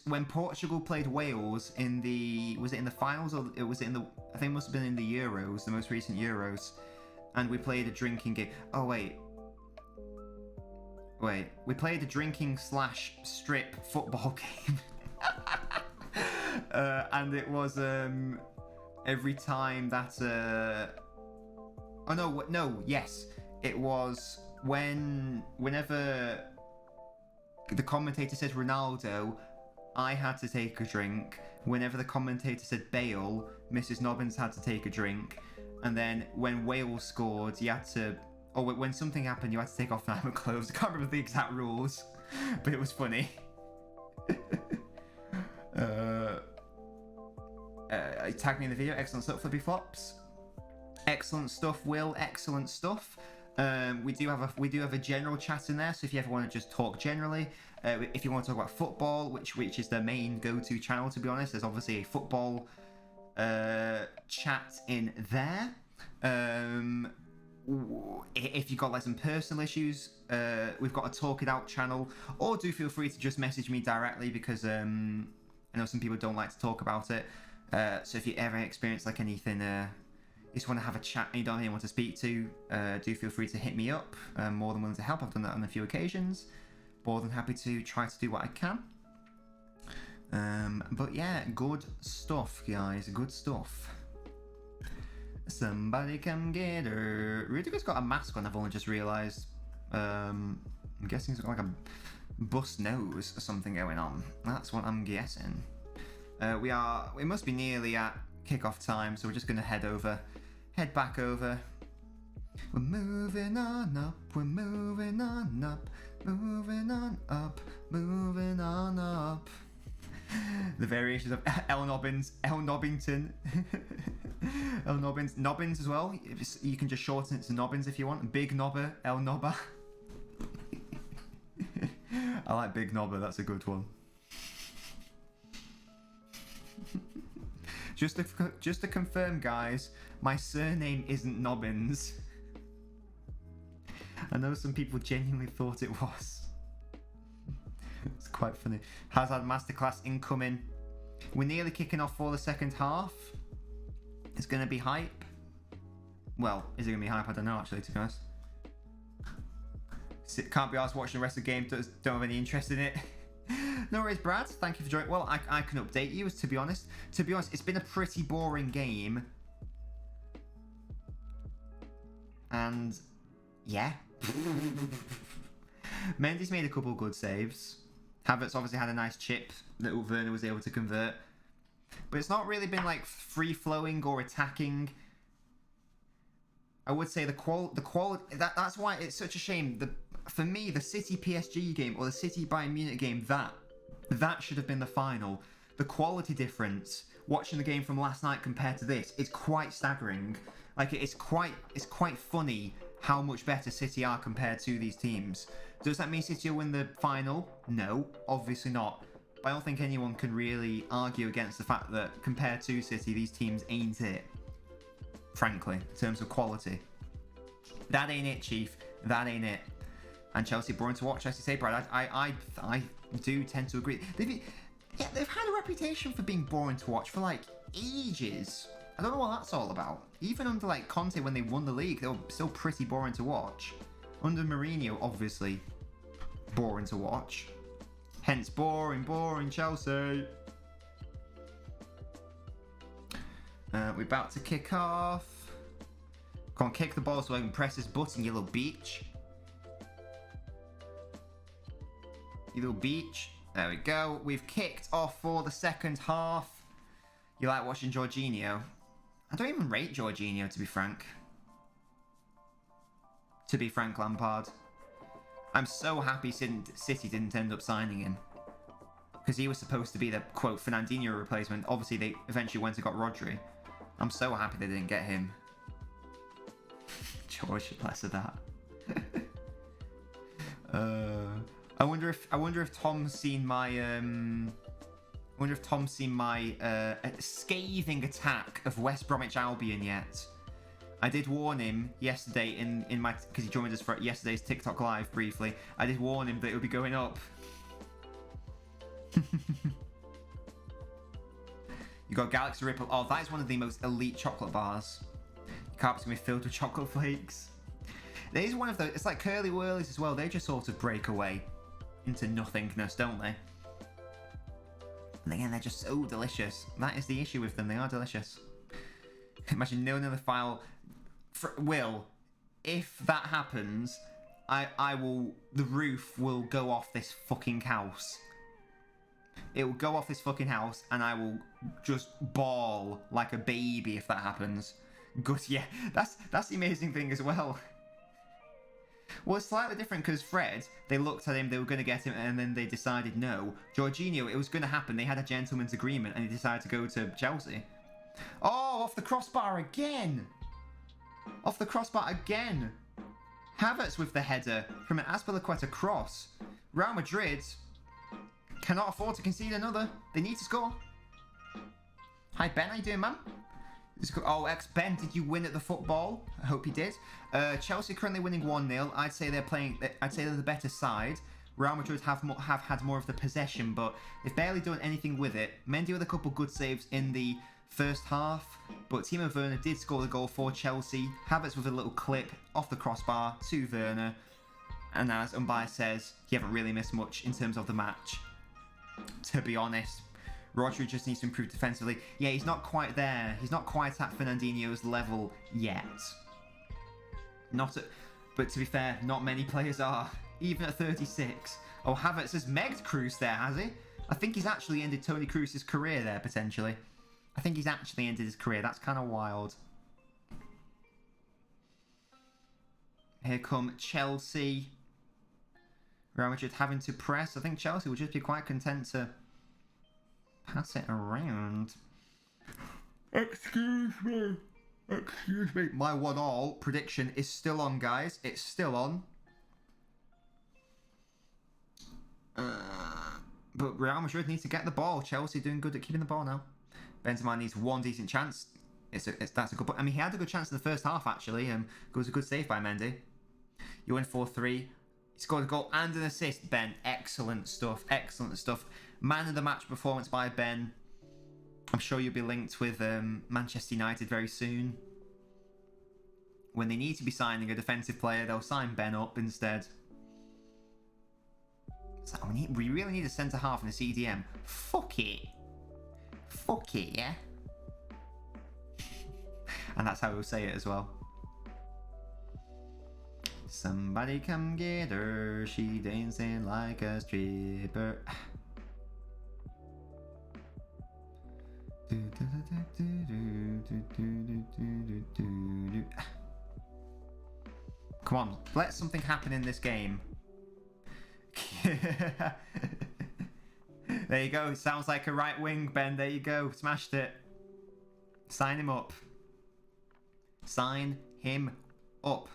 when Portugal played Wales in the. Was it in the finals or was it in the? I think it must have been in the Euros, the most recent Euros, and we played a drinking game. Oh wait. We played a drinking / strip football game, and it was every time that. Oh no, yes, it was whenever the commentator said Ronaldo, I had to take a drink. Whenever the commentator said Bale, Mrs. Nobbins had to take a drink. And then when Wales scored, you had to... Or when something happened, you had to take off your clothes. I can't remember the exact rules, but it was funny. Tag me in the video. Excellent stuff, Flippy Flops. Excellent stuff, Will. Excellent stuff. We do have a general chat in there, so if you ever want to just talk generally, if you want to talk about football, which is the main go-to channel, to be honest, there's obviously a football chat in there. If you've got some personal issues, we've got a Talk It Out channel, or do feel free to just message me directly, because I know some people don't like to talk about it. So if you ever experience anything, you just want to have a chat and you don't have anyone to speak to, do feel free to hit me up. I'm more than willing to help. I've done that on a few occasions. More than happy to try to do what I can. But yeah, good stuff, guys. Good stuff. Somebody come get her. Rudiger's got a mask on, I've only just realised. I'm guessing he's got bust nose or something going on. That's what I'm guessing. We must be nearly at kickoff time, so we're just going to head back over. We're moving on up, we're moving on up, moving on up, moving on up. The variations of LNobbins, LNobbington, LNobbins, Nobbins as well. You can just shorten it to Nobbins if you want. Big Nobber, LNobber. I like Big Nobber, that's a good one. Just to confirm, guys, my surname isn't Nobbins. I know some people genuinely thought it was. It's quite funny. Hazard Masterclass incoming. We're nearly kicking off for the second half. It's going to be hype. Well, is it going to be hype? I don't know, actually, to be honest. Can't be asked watching the rest of the game. Don't have any interest in it. No worries, Brad. Thank you for joining. Well, I can update you, to be honest. To be honest, it's been a pretty boring game. And, yeah. Mendy's made a couple of good saves. Havertz obviously had a nice chip that Werner was able to convert. But it's not really been like free-flowing or attacking. I would say the quality... That's why it's such a shame. For me, the City PSG game or the City Bayern Munich game, that should have been the final. The quality difference, watching the game from last night compared to this, is quite staggering. Like, it's quite funny how much better City are compared to these teams. Does that mean City will win the final? No, obviously not. But I don't think anyone can really argue against the fact that compared to City, these teams ain't it. Frankly, in terms of quality. That ain't it, Chief. That ain't it. And Chelsea boring to watch, as you say, Brad. I do tend to agree. They've had a reputation for being boring to watch for like ages. I don't know what that's all about. Even under like Conte, when they won the league, they were still pretty boring to watch. Under Mourinho, obviously, boring to watch. Hence, boring Chelsea. We're about to kick off. Come on, kick the ball so I can press this button, you little beach. You little beach. There we go. We've kicked off for the second half. You like watching Jorginho? I don't even rate Jorginho, to be frank. To be frank, Lampard. I'm so happy City didn't end up signing him. Because he was supposed to be the, quote, Fernandinho replacement. Obviously, they eventually went and got Rodri. I'm so happy they didn't get him. George, less of that. I wonder if Tom's seen my scathing attack of West Bromwich Albion yet. I did warn him yesterday in my, because he joined us for yesterday's TikTok live briefly. I did warn him that it would be going up. You got Galaxy Ripple. Oh, that is one of the most elite chocolate bars. Your carpet's gonna be filled with chocolate flakes. There is one of those. It's like Curly Whirlies as well. They just sort of break away into nothingness, don't they? And again, they're just so delicious. That is the issue with them. They are delicious. Imagine no another file. Will, if that happens, I will. The roof will go off this fucking house. It will go off this fucking house, and I will just bawl like a baby if that happens. Good, yeah. That's the amazing thing as well. Well, it's slightly different because Fred, they looked at him, they were going to get him, and then they decided no. Jorginho, it was going to happen. They had a gentleman's agreement, and he decided to go to Chelsea. Oh, off the crossbar again! Off the crossbar again! Havertz with the header from an Azpilicueta cross. Real Madrid cannot afford to concede another. They need to score. Hi, Ben. How you doing, man? Oh, Ben, did you win at the football? I hope you did. Chelsea currently winning 1-0. I'd say they're the better side. Real Madrid have had more of the possession, but they've barely done anything with it. Mendy with a couple good saves in the first half, but Timo Werner did score the goal for Chelsea. Havertz with a little clip off the crossbar to Werner. And as Umbaya says, he haven't really missed much in terms of the match. To be honest, Rodri just needs to improve defensively. Yeah, he's not quite there. He's not quite at Fernandinho's level yet. But to be fair, not many players are. Even at 36. Oh, Havertz has megged Kroos there, has he? I think he's actually ended Toni Kroos's career there, potentially. I think he's actually ended his career. That's kind of wild. Here come Chelsea. Real Madrid having to press. I think Chelsea will just be quite content to pass it around. Excuse me. Excuse me. My 1-1 prediction is still on, guys. It's still on. But Real Madrid needs to get the ball. Chelsea doing good at keeping the ball now. Benzema needs one decent chance. That's a good point. I mean, he had a good chance in the first half, actually. It was a good save by Mendy. You win 4-3. He scored a goal and an assist, Ben. Excellent stuff. Excellent stuff. Man of the match performance by Ben. I'm sure you'll be linked with Manchester United very soon. When they need to be signing a defensive player, they'll sign Ben up instead. So we really need a centre-half and a CDM. Fuck it. Fuck it, yeah? And that's how we'll say it as well. Somebody come get her. She dancing like a stripper. Come on, let something happen in this game. There you go. Sounds like a right wing, Ben. There you go. Smashed it. Sign him up. Sign him up.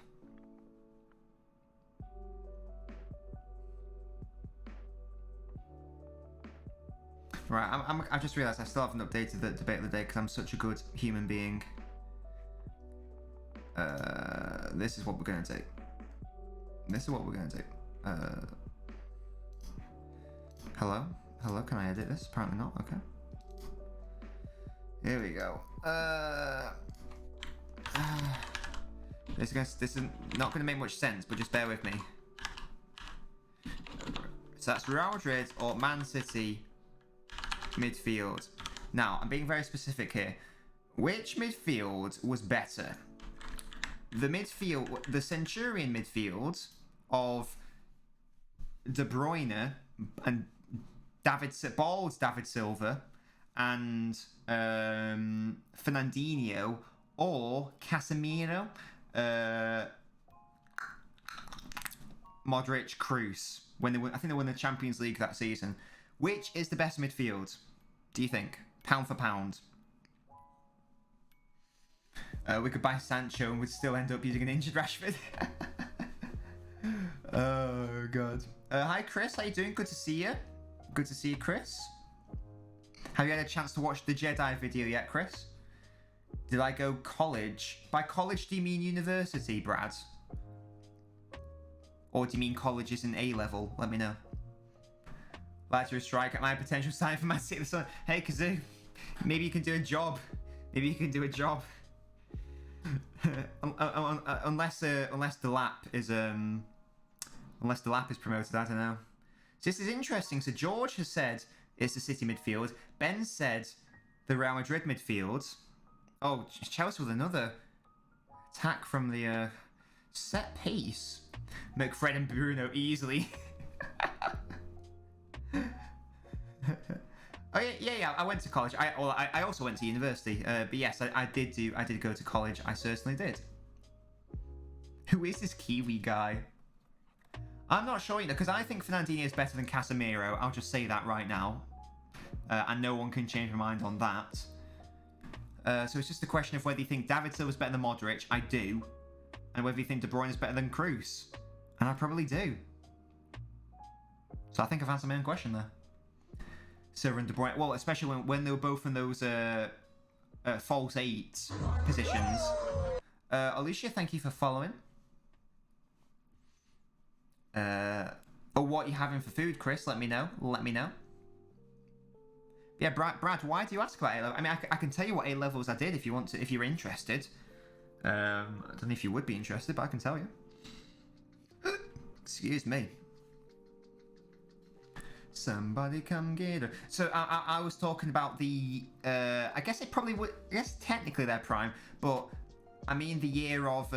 Right, I just realised I still haven't updated the debate of the day because I'm such a good human being. This is what we're going to do. This is what we're going to do. Hello? Hello, can I edit this? Apparently not. Okay. Here we go. This is not going to make much sense, but just bear with me. So that's Real Madrid or Man City midfield. Now, I'm being very specific here. Which midfield was better? The Centurion midfield of De Bruyne and David Silva and Fernandinho, or Casemiro, Modric, Kroos, I think they won the Champions League that season. Which is the best midfield, do you think? Pound for pound. We could buy Sancho and we'd still end up using an injured Rashford. Oh, God. Hi, Chris. How you doing? Good to see you. Good to see you, Chris. Have you had a chance to watch the Jedi video yet, Chris? Did I go college? By college, do you mean university, Brad? Or do you mean college is an A-level? Let me know. Lateral strike at my potential sign for Man City. Hey, Kazoo. Maybe you can do a job. Maybe you can do a job. Unless the lap is promoted, I don't know. So this is interesting. So George has said it's the City midfield. Ben said the Real Madrid midfield. Oh, Chelsea with another attack from the set piece. McFred and Bruno easily. Oh yeah. I went to college. I also went to university. But yes, I did go to college. I certainly did. Who is this Kiwi guy? I'm not sure, because I think Fernandinho is better than Casemiro. I'll just say that right now, and no one can change my mind on that. So it's just a question of whether you think David Silva is better than Modric. I do, and whether you think De Bruyne is better than Kroos, and I probably do. So I think I've answered my own question there. Silva and De Bruyne. Well, especially when they were both in those false 8 positions. Alicia, thank you for following. Or what you having for food, Chris? Let me know. Yeah, Brad, why do you ask about A-level? I mean, I can tell you what A-levels I did if you want to, if you're interested. I don't know if you would be interested, but I can tell you. Excuse me. Somebody come get her. So I was talking about the. I guess it probably would. I guess technically they're prime, but I mean the year of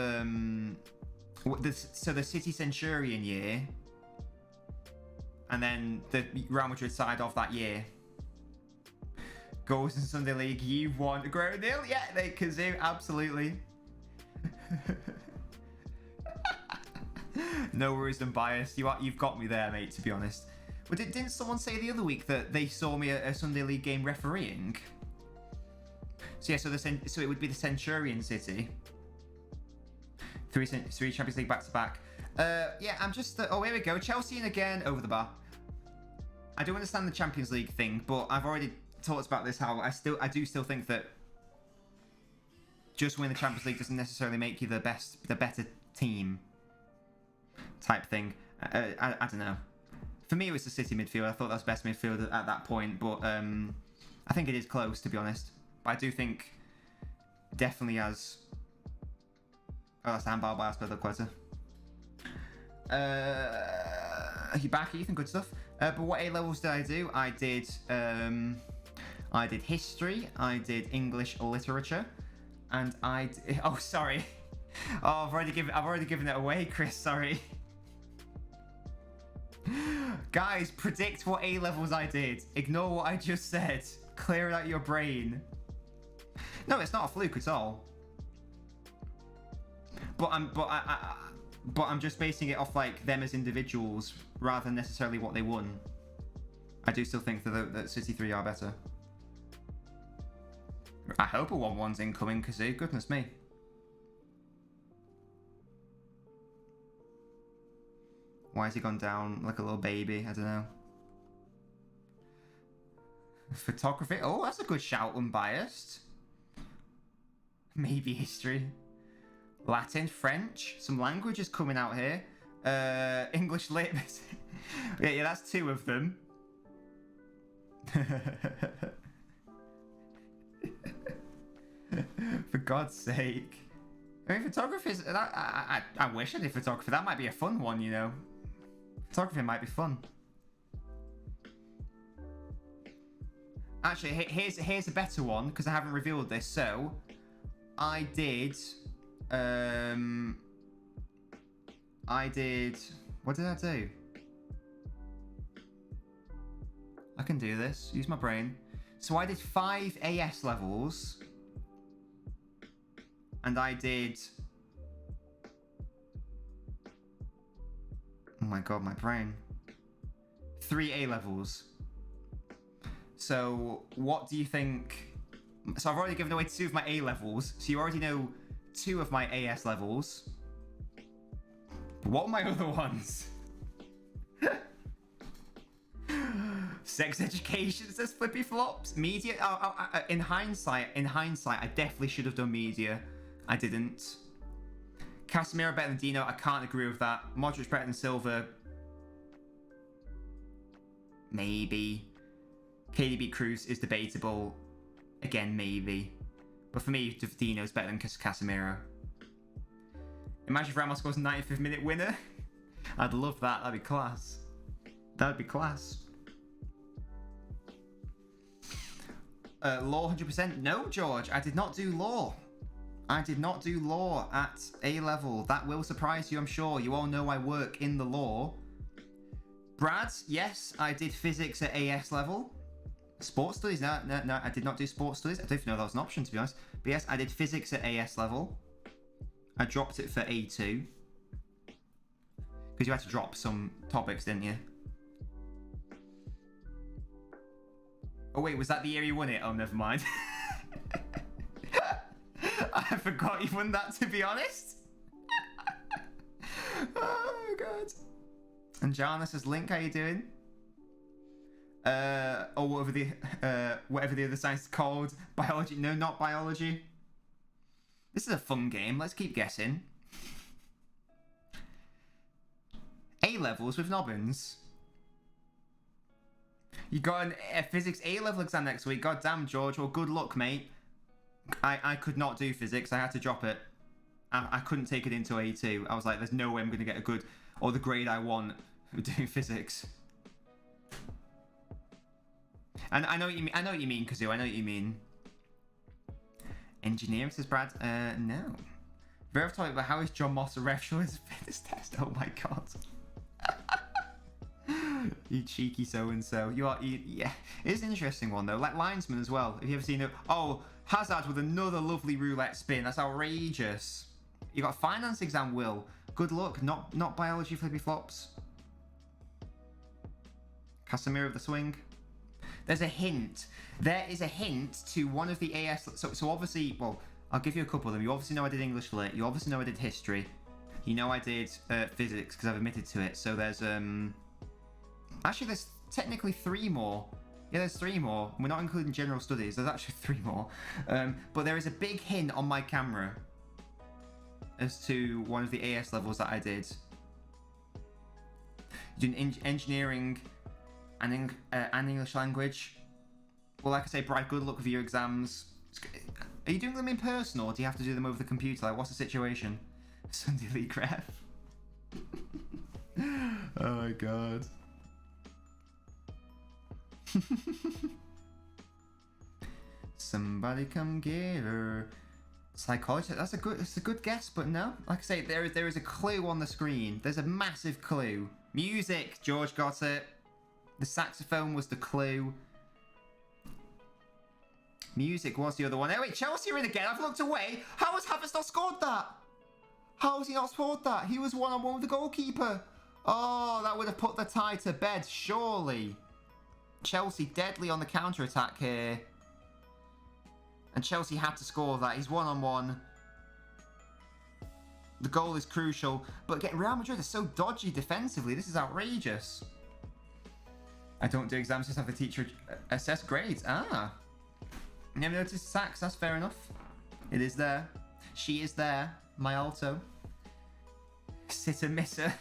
so the City Centurion year. And then the Real Madrid side off that year. Goals in Sunday League, you've won. Grow nil, yeah, they kazoo, absolutely. No worries, I'm biased. You've got me there, mate, to be honest. But didn't someone say the other week that they saw me at a Sunday League game refereeing? So yeah, so it would be the Centurion City. Three Champions League back to back. Yeah, I'm just. Oh, here we go. Chelsea in again over the bar. I do understand the Champions League thing, but I've already talked about this. How I do still think that just winning the Champions League doesn't necessarily make you the better team. Type thing. I don't know. For me, it was the City midfield. I thought that was best midfield at that point, but I think it is close, to be honest. But I do think definitely as. Oh, that's the handball by Aspilicueta. You back, Ethan? Good stuff. But what A levels did I do? I did history. I did English literature, and oh, sorry. Oh, I've already given it away, Chris. Sorry. Guys, predict what A levels I did. Ignore what I just said. Clear it out of your brain. No, it's not a fluke at all. But I'm just basing it off like them as individuals rather than necessarily what they won. I do still think that City 3 are better. I hope a 1-1's incoming, Kazoo. Goodness me. Why has he gone down like a little baby? I don't know. Photography. Oh, that's a good shout, unbiased. Maybe history. Latin, French. Some languages coming out here. English lit. yeah, that's 2 of them. For God's sake. I mean, photography is... I wish I did photography. That might be a fun one, you know. Photography might be fun. Actually, here's a better one, because I haven't revealed this. So, I did... What did I do? I can do this. Use my brain. So I did 5 AS levels. And I did... Oh my god, my brain. 3 A levels. So, what do you think... So I've already given away 2 of my A levels. So you already know 2 of my AS levels. What are my other ones? Sex education says Flippy Flops. Media. In hindsight, I definitely should have done media. I didn't. Casemiro better than Dino. I can't agree with that. Modric better than Silva. Maybe. KDB Cruz is debatable. Again, maybe. But for me, Dino's better than Casemiro. Imagine if Ramos scores a 95th minute winner. I'd love that. That'd be class. That'd be class. Law 100%. No, George. I did not do law. I did not do law at A level. That will surprise you, I'm sure. You all know I work in the law. Brad, yes, I did physics at AS level. Sports studies? No, I did not do sports studies. I don't even know that was an option, to be honest. But yes, I did physics at AS level. I dropped it for A2. Because you had to drop some topics, didn't you? Oh wait, was that the year you won it? Oh, never mind. I forgot you won that, to be honest. Oh god. And Jana says, Link, how you doing? Or whatever the other science is called. Biology. No, not biology. This is a fun game. Let's keep guessing. A levels with Nobbins. You got a physics A level exam next week. God damn, George. Well, good luck, mate. I could not do physics. I had to drop it. I couldn't take it into A2. I was like, there's no way I'm going to get a good or the grade I want for doing physics. And I know what you mean. I know what you mean, Kazoo. I know what you mean. Engineering, says Brad. No. Very off topic, but how is John Moss a ref for his fitness test? Oh my god. You cheeky so-and-so. Yeah. It's an interesting one, though. Like linesman as well. Have you ever seen it? Oh, Hazard with another lovely roulette spin. That's outrageous. You got a finance exam, Will. Good luck. Not biology flippy flops. Casemiro of the swing. There's a hint. There is a hint to one of the AS... So obviously... Well, I'll give you a couple of them. You obviously know I did English Lit. You obviously know I did history. You know I did physics because I've admitted to it. So there's... Actually, there's technically 3 more. Yeah, there's 3 more. We're not including general studies. There's actually 3 more. But there is a big hint on my camera as to one of the AS levels that I did. You're doing engineering and English language. Well, like I say, Brad, good luck with your exams. Are you doing them in person or do you have to do them over the computer? Like, what's the situation? Sunday League ref. Oh my god. Somebody come get her. Psychologist. It's a good guess, but no. Like I say, there is a clue on the screen. There's a massive clue. Music. George got it. The saxophone was the clue. Music was the other one. Oh wait, Chelsea are in again. I've looked away. How has Havertz not scored that? How has he not scored that? He was one-on-one with the goalkeeper. Oh, that would have put the tie to bed, surely. Chelsea deadly on the counter-attack here. And Chelsea had to score that. He's one-on-one. The goal is crucial. But Real Madrid is so dodgy defensively. This is outrageous. I don't do exams, just have the teacher assess grades. Ah. Never noticed sacks. That's fair enough. It is there. She is there. My alto. Sitter misser.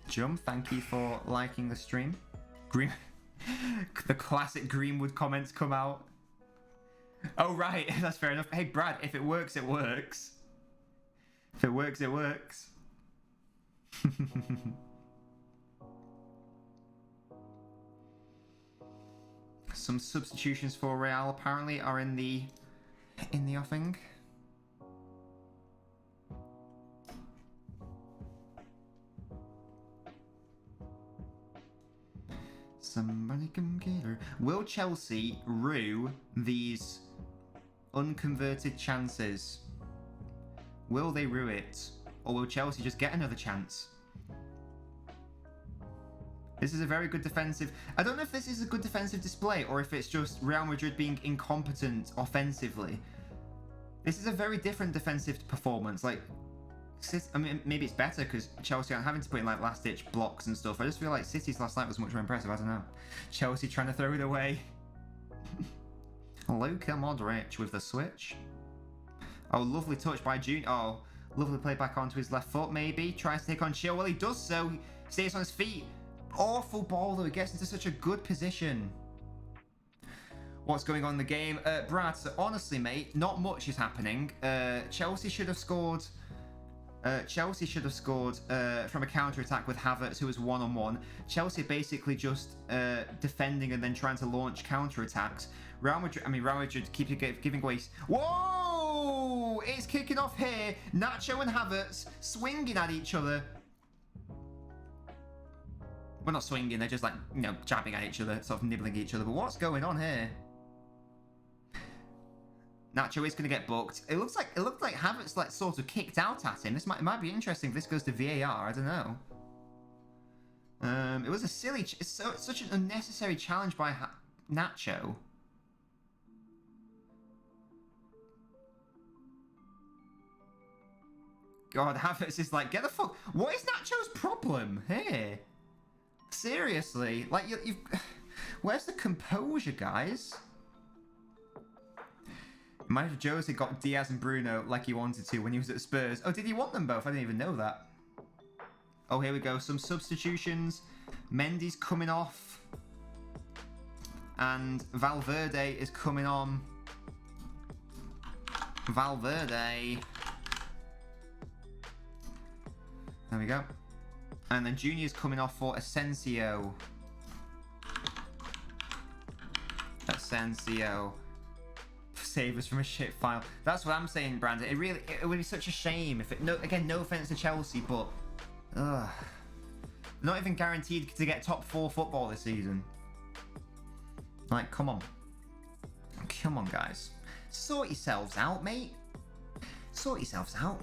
Jum, thank you for liking the stream. The classic Greenwood comments come out. Oh, right. That's fair enough. Hey, Brad, if it works, it works. If it works, it works. Some substitutions for Real apparently are in the offing. Somebody come get her. Will Chelsea rue these unconverted chances? Will they rue it? Or will Chelsea just get another chance? This is a very good defensive... I don't know if this is a good defensive display or if it's just Real Madrid being incompetent offensively. This is a very different defensive performance. Like, I mean, maybe it's better because Chelsea aren't having to put in like last-ditch blocks and stuff. I just feel like City's last night was much more impressive. I don't know. Chelsea trying to throw it away. Luka Modric with the switch. Oh, lovely touch by June. Oh, lovely play back onto his left foot, maybe. Tries to take on Chilwell. He does so. He stays on his feet. Awful ball, though. He gets into such a good position. What's going on in the game? Brad, so honestly, mate, not much is happening. Chelsea should have scored... from a counter-attack with Havertz, who was one-on-one. Chelsea basically just defending and then trying to launch counter-attacks. Real Madrid keep giving away... Whoa! It's kicking off here. Nacho and Havertz swinging at each other. Well, not swinging, they're just like, you know, jabbing at each other, sort of nibbling each other. But what's going on here? Nacho is going to get booked. It looked like Havertz like sort of kicked out at him. It might be interesting if this goes to VAR. I don't know. It was a silly, such an unnecessary challenge by Nacho. God, Havertz is like, get the fuck. What is Nacho's problem here? Seriously, like you've. Where's the composure, guys? Imagine if Jose got Diaz and Bruno like he wanted to when he was at Spurs. Oh, did he want them both? I didn't even know that. Oh, here we go. Some substitutions. Mendy's coming off. And Valverde is coming on. Valverde. There we go. And then Junior's coming off for save us from a shit file. That's what I'm saying, Brandon. It would be such a shame if it. No, again, no offense to Chelsea, but not even guaranteed to get top 4 football this season. Like, come on, guys, sort yourselves out, mate. Sort yourselves out.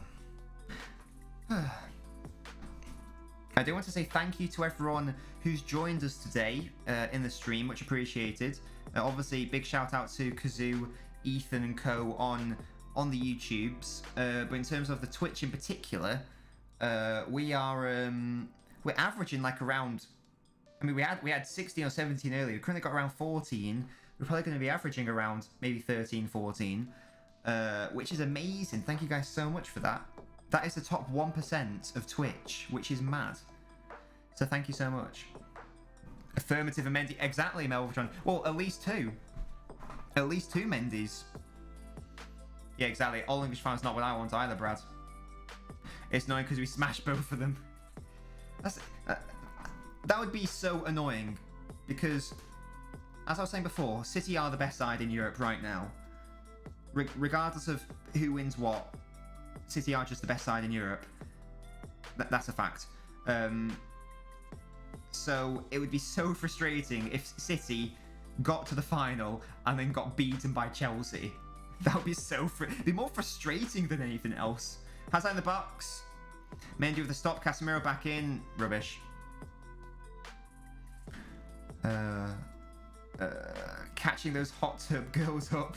I do want to say thank you to everyone who's joined us today in the stream, much appreciated. Obviously, big shout out to Kazoo, Ethan, and co on the YouTubes. But in terms of the Twitch in particular, we're averaging like around. I mean, we had 16 or 17 earlier. We currently got around 14. We're probably going to be averaging around maybe 13, 14, which is amazing. Thank you guys so much for that. That is the top 1% of Twitch, which is mad. So thank you so much. Affirmative and Mendy. Exactly, Melvitron. Well, at least 2. At least 2 Mendys. Yeah, exactly. All English fans not what I want either, Brad. It's annoying because we smashed both of them. That would be so annoying because, as I was saying before, City are the best side in Europe right now. Regardless of who wins what, City are just the best side in Europe. That's a fact. So it would be so frustrating if City got to the final and then got beaten by Chelsea. That would be so be more frustrating than anything else. Hazard in the box. Mendy with the stop. Casemiro back in. Rubbish. Catching those hot tub girls up.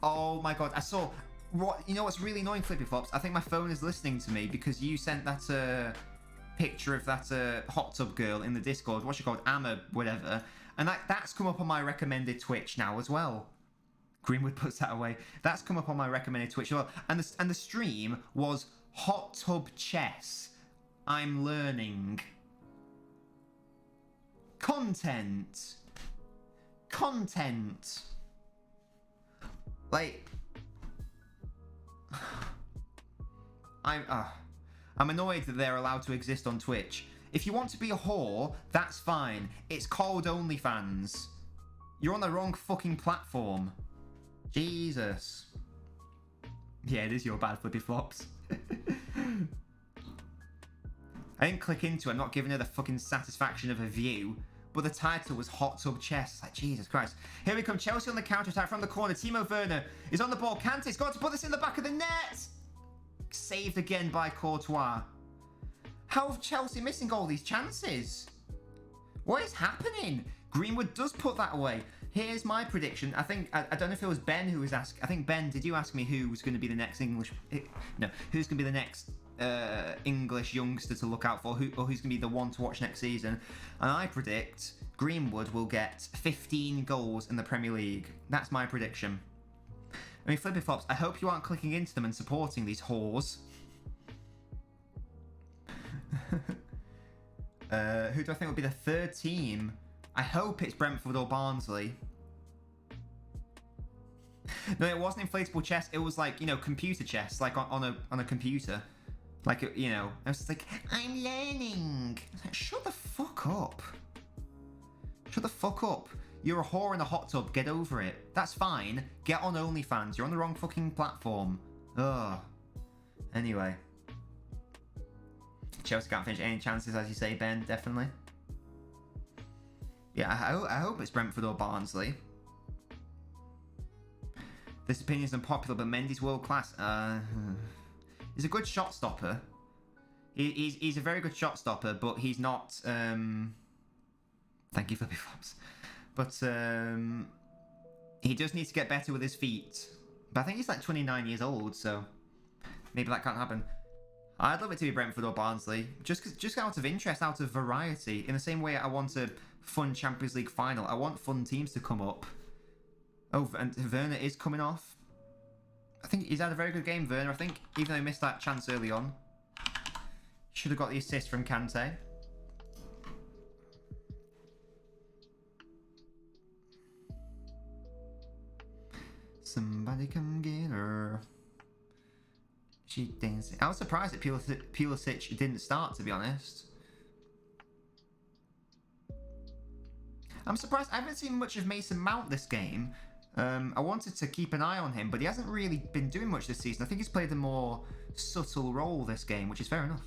Oh my god, I saw. What, you know what's really annoying, Flippy Flops? I think my phone is listening to me because you sent that picture of that hot tub girl in the Discord. What's she called? Amma, whatever. And that's come up on my recommended Twitch now as well. Greenwood puts that away. That's come up on my recommended Twitch as well. And the stream was hot tub chess. I'm learning. Content. Like, I'm annoyed that they're allowed to exist on Twitch. If you want to be a whore, that's fine. It's called OnlyFans. You're on the wrong fucking platform. Jesus. Yeah, it is your bad, Flippy Flops. I didn't click into it. I'm not giving her the fucking satisfaction of a view. But the title was Hot Tub Chess. Like, Jesus Christ. Here we come. Chelsea on the counter-attack from the corner. Timo Werner is on the ball. Kante's got to put this in the back of the net. Saved again by Courtois. How have Chelsea missing all these chances? What is happening? Greenwood does put that away. Here's my prediction. I think, I don't know if it was Ben who was asking. I think, Ben, did you ask me who was going to be the next English... No, who's going to be the next English youngster to look out for, or who's going to be the one to watch next season? And I predict Greenwood will get 15 goals in the Premier League. That's my prediction. I mean, Flippy Flops, I hope you aren't clicking into them and supporting these whores. Who do I think will be the third team? I hope it's Brentford or Barnsley. No, it wasn't inflatable chess. It was like, you know, computer chess, like on a computer. Like, you know, I was just like, I'm learning. I was like, shut the fuck up. Shut the fuck up. You're a whore in a hot tub. Get over it. That's fine. Get on OnlyFans. You're on the wrong fucking platform. Ugh. Anyway. Chelsea can't finish any chances, as you say, Ben. Definitely. Yeah, I hope it's Brentford or Barnsley. This opinion is unpopular, but Mendy's world class. He's a good shot stopper. He's a very good shot stopper, but he's not. Thank you, Flippy Flops. But he does need to get better with his feet. But I think he's like 29 years old, so maybe that can't happen. I'd love it to be Brentford or Barnsley, just out of interest, out of variety. In the same way I want a fun Champions League final. I want fun teams to come up. Oh, and Werner is coming off. I think he's had a very good game, Werner. I think, even though he missed that chance early on, should have got the assist from Kante. Somebody come get her. She dancing. I was surprised that Pulisic didn't start, to be honest. I'm surprised. I haven't seen much of Mason Mount this game. I wanted to keep an eye on him, but he hasn't really been doing much this season. I think he's played a more subtle role this game, which is fair enough.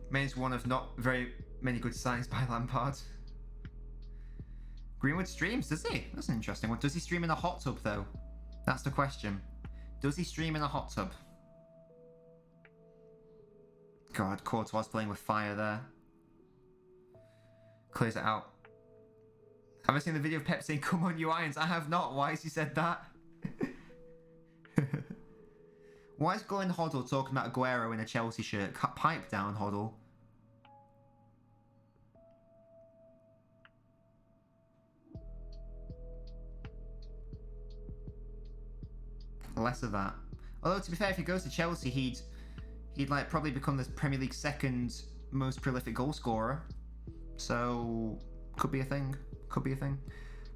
Main's one of not very many good signs by Lampard. Greenwood streams, does he? That's an interesting one. Does he stream in a hot tub, though? That's the question. Does he stream in a hot tub? God, Courtois playing with fire there. Clears it out. Have I seen the video of Pep saying, "Come on, you Irons"? I have not. Why has he said that? Why is Glenn Hoddle talking about Aguero in a Chelsea shirt? Pipe down, Hoddle. Less of that. Although, to be fair, if he goes to Chelsea, he'd like probably become the Premier League's second most prolific goal scorer. So, could be a thing. Could be a thing.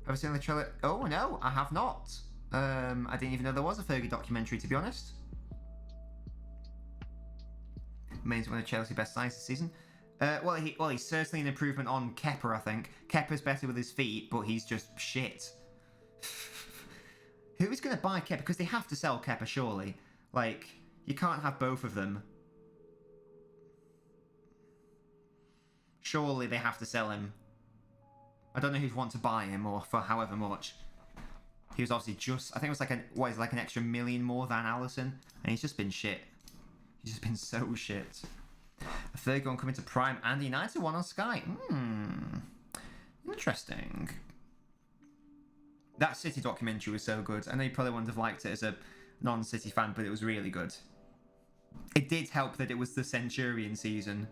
Have I seen the trailer? Oh, no, I have not. I didn't even know there was a Fergie documentary, to be honest. Main's one of Chelsea's best sides this season. Well, he's certainly an improvement on Kepa, I think. Kepa's better with his feet, but he's just shit. Who is going to buy Kepa? Because they have to sell Kepa, surely. Like, you can't have both of them. Surely they have to sell him. I don't know who'd want to buy him or for however much. He was obviously just, I think it was like an extra million more than Alisson. And he's just been shit. He's just been so shit. A third goal coming to Prime and United one on Sky. Interesting. That City documentary was so good. I know you probably wouldn't have liked it as a non-City fan, but it was really good. It did help that it was the Centurion season.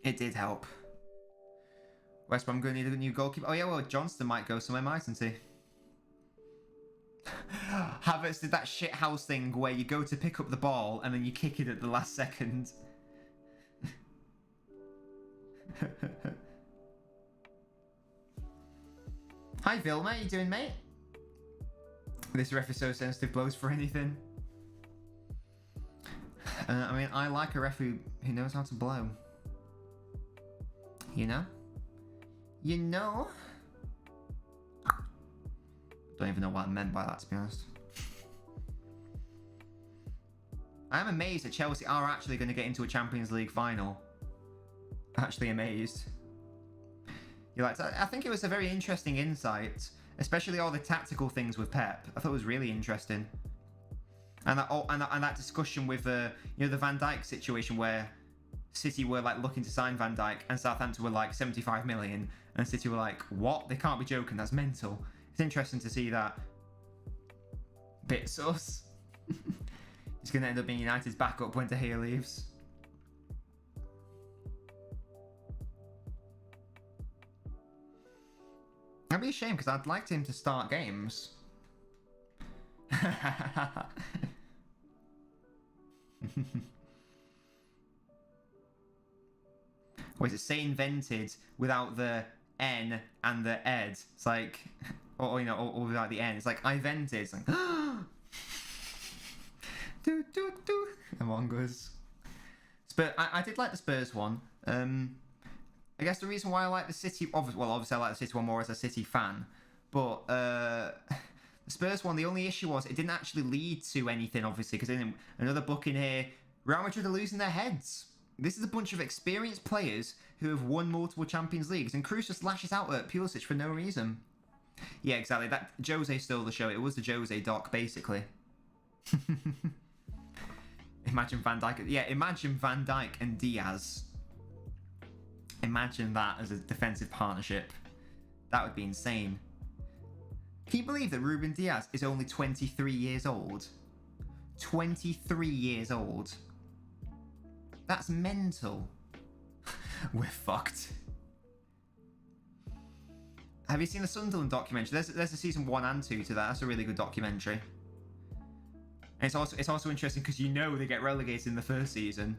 It did help. West Brom going to need a new goalkeeper. Oh yeah, well, Johnston might go somewhere, mightn't he? Havertz did that shithouse thing where you go to pick up the ball and then you kick it at the last second. Hi Vilma, how you doing, mate? This ref is so sensitive, blows for anything. I mean, I like a ref who knows how to blow. You know? You know? Don't even know what I meant by that, to be honest. I am amazed that Chelsea are actually going to get into a Champions League final. Actually amazed. You're like, I think it was a very interesting insight, especially all the tactical things with Pep. I thought it was really interesting. And that discussion with the Van Dijk situation where City were like looking to sign Van Dijk and Southampton were like 75 million and City were like, what? They can't be joking, that's mental. It's interesting to see that. Bit sus. He's going to end up being United's backup when De Gea leaves. That'd be a shame because I'd liked him to start games. Or is it say invented without the N and the ed? It's like, or without the N. It's like I vented. It's like, do. Among Us. But I did like the Spurs one. I guess the reason why I like the City, obviously I like the City one more as a City fan, but the Spurs one, the only issue was it didn't actually lead to anything, obviously, because in another book in here, Real Madrid are losing their heads. This is a bunch of experienced players who have won multiple Champions Leagues, and Cruz just lashes out at Pulisic for no reason. Yeah, exactly. That Jose stole the show. It was the Jose doc, basically. Imagine Van Dijk. Yeah, imagine Van Dijk and Diaz. Imagine that as a defensive partnership. That would be insane. Can you believe that Ruben Diaz is only 23 years old? 23 years old. That's mental. We're fucked. Have you seen the Sunderland documentary? There's a season 1 and 2 to that. That's a really good documentary. And it's also interesting because they get relegated in the first season.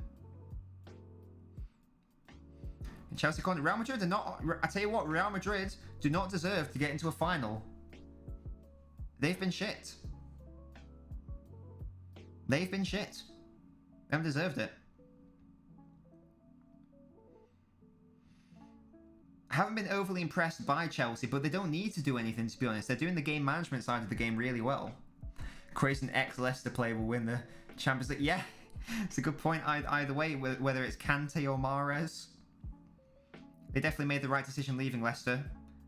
And Chelsea can't. Real Madrid are not. I tell you what, Real Madrid do not deserve to get into a final. They've been shit. They've been shit. They haven't deserved it. haven't been overly impressed by Chelsea, but they don't need to do anything, to be honest. They're doing the game management side of the game really well. Crazy ex-Leicester player will win the Champions League. Yeah, it's a good point either way, whether it's Kante or Mahrez. They definitely made the right decision leaving Leicester.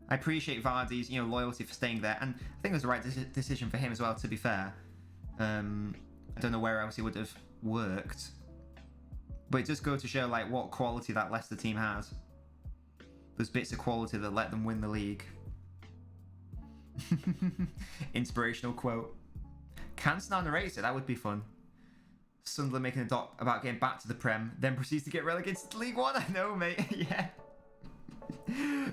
I appreciate Vardy's, loyalty for staying there, and I think it was the right decision for him as well, to be fair. I don't know where else he would have worked. But it does go to show, like, what quality that Leicester team has. Those bits of quality that let them win the league. Inspirational quote. Cantona narrates it, that would be fun. Sunderland making a doc about getting back to the Prem, then proceeds to get relegated to League One. I know, mate. Yeah.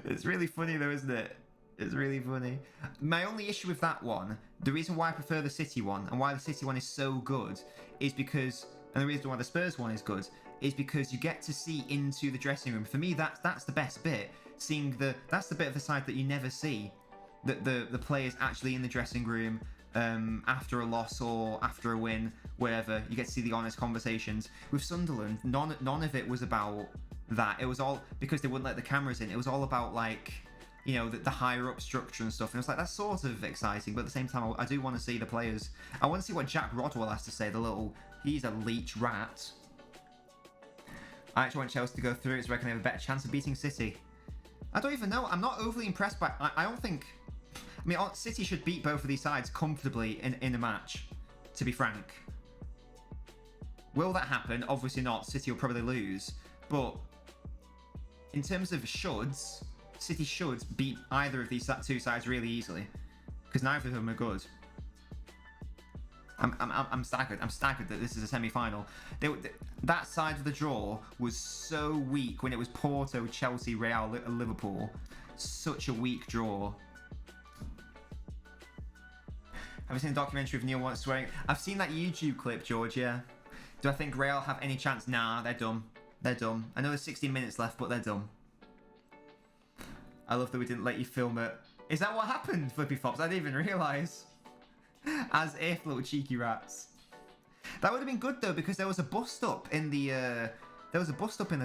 It's really funny though, isn't it? It's really funny. My only issue with that one, the reason why I prefer the City one, and why the City one is so good, is because, and the reason why the Spurs one is good, is because you get to see into the dressing room. For me, that's the best bit. That's the bit of the side that you never see. The players actually in the dressing room, after a loss or after a win, wherever, you get to see the honest conversations. With Sunderland, none of it was about that. It was all, because they wouldn't let the cameras in, it was all about, like, the higher up structure and stuff. And it was like, that's sort of exciting, but at the same time, I do want to see the players. I want to see what Jack Rodwell has to say, he's a leech rat. I actually want Chelsea to go through it, so I reckon they have a better chance of beating City. I don't even know. I'm not overly impressed by... I don't think... I mean, City should beat both of these sides comfortably in a match, to be frank. Will that happen? Obviously not. City will probably lose. But in terms of shoulds, City should beat either of these two sides really easily, because neither of them are good. I'm staggered. I'm staggered that this is a semi-final. That side of the draw was so weak when it was Porto, Chelsea, Real, Liverpool. Such a weak draw. Have you seen a documentary of Neil Watts swearing? I've seen that YouTube clip, George, yeah. Do I think Real have any chance? Nah, they're dumb. They're dumb. I know there's 16 minutes left, but they're dumb. I love that we didn't let you film it. Is that what happened, Flippy Fops? I didn't even realise. As if, little cheeky rats. That would have been good though, because there was a bust up in the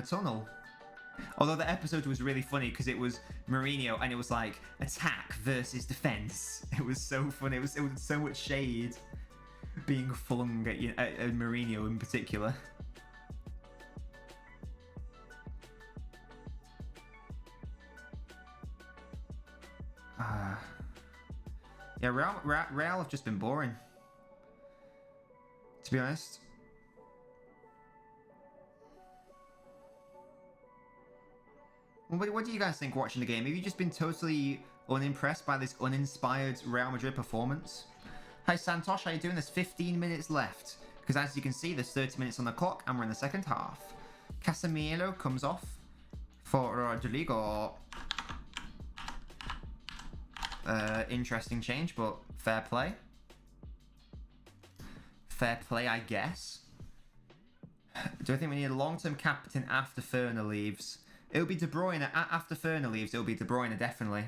tunnel. Although the episode was really funny because it was Mourinho and it was like attack versus defense. It was so funny. It was so much shade being flung at Mourinho in particular. Yeah, Real have just been boring, to be honest. What do you guys think watching the game? Have you just been totally unimpressed by this uninspired Real Madrid performance? Hi Santosh, how you doing? There's 15 minutes left, because as you can see, there's 30 minutes on the clock, and we're in the second half. Casemiro comes off for Rodrigo. Interesting change, but fair play. Fair play, I guess. Do I think we need a long-term captain after Ferner leaves? It'll be De Bruyne. After Ferner leaves, it'll be De Bruyne, definitely.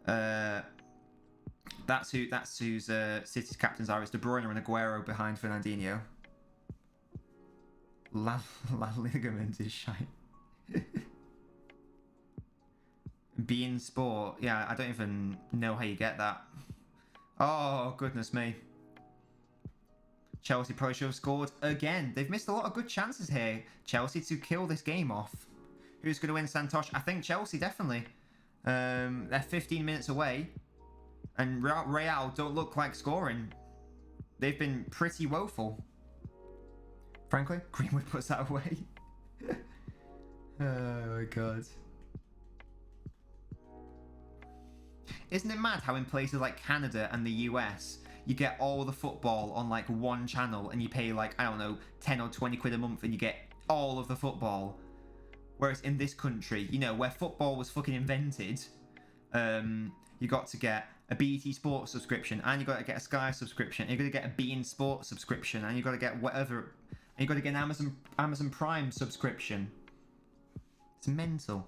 That's who's City's captains are. It's De Bruyne and Aguero behind Fernandinho. La ligament is shite. Being sport, yeah, I don't even know how you get that. Oh, goodness me. Chelsea probably should have scored again. They've missed a lot of good chances here, Chelsea, to kill this game off. Who's going to win, Santosh? I think Chelsea, definitely. They're 15 minutes away. And Real don't look like scoring. They've been pretty woeful. Frankly, Greenwood puts that away. Oh, my God. Isn't it mad how in places like Canada and the US, you get all the football on like one channel and you pay like, I don't know, 10 or 20 quid a month and you get all of the football? Whereas in this country, where football was fucking invented, you got to get a BT Sports subscription, and you got to get a Sky subscription, and you got to get a beIN Sports subscription, and you got to get whatever, and you got to get an Amazon Prime subscription. It's mental.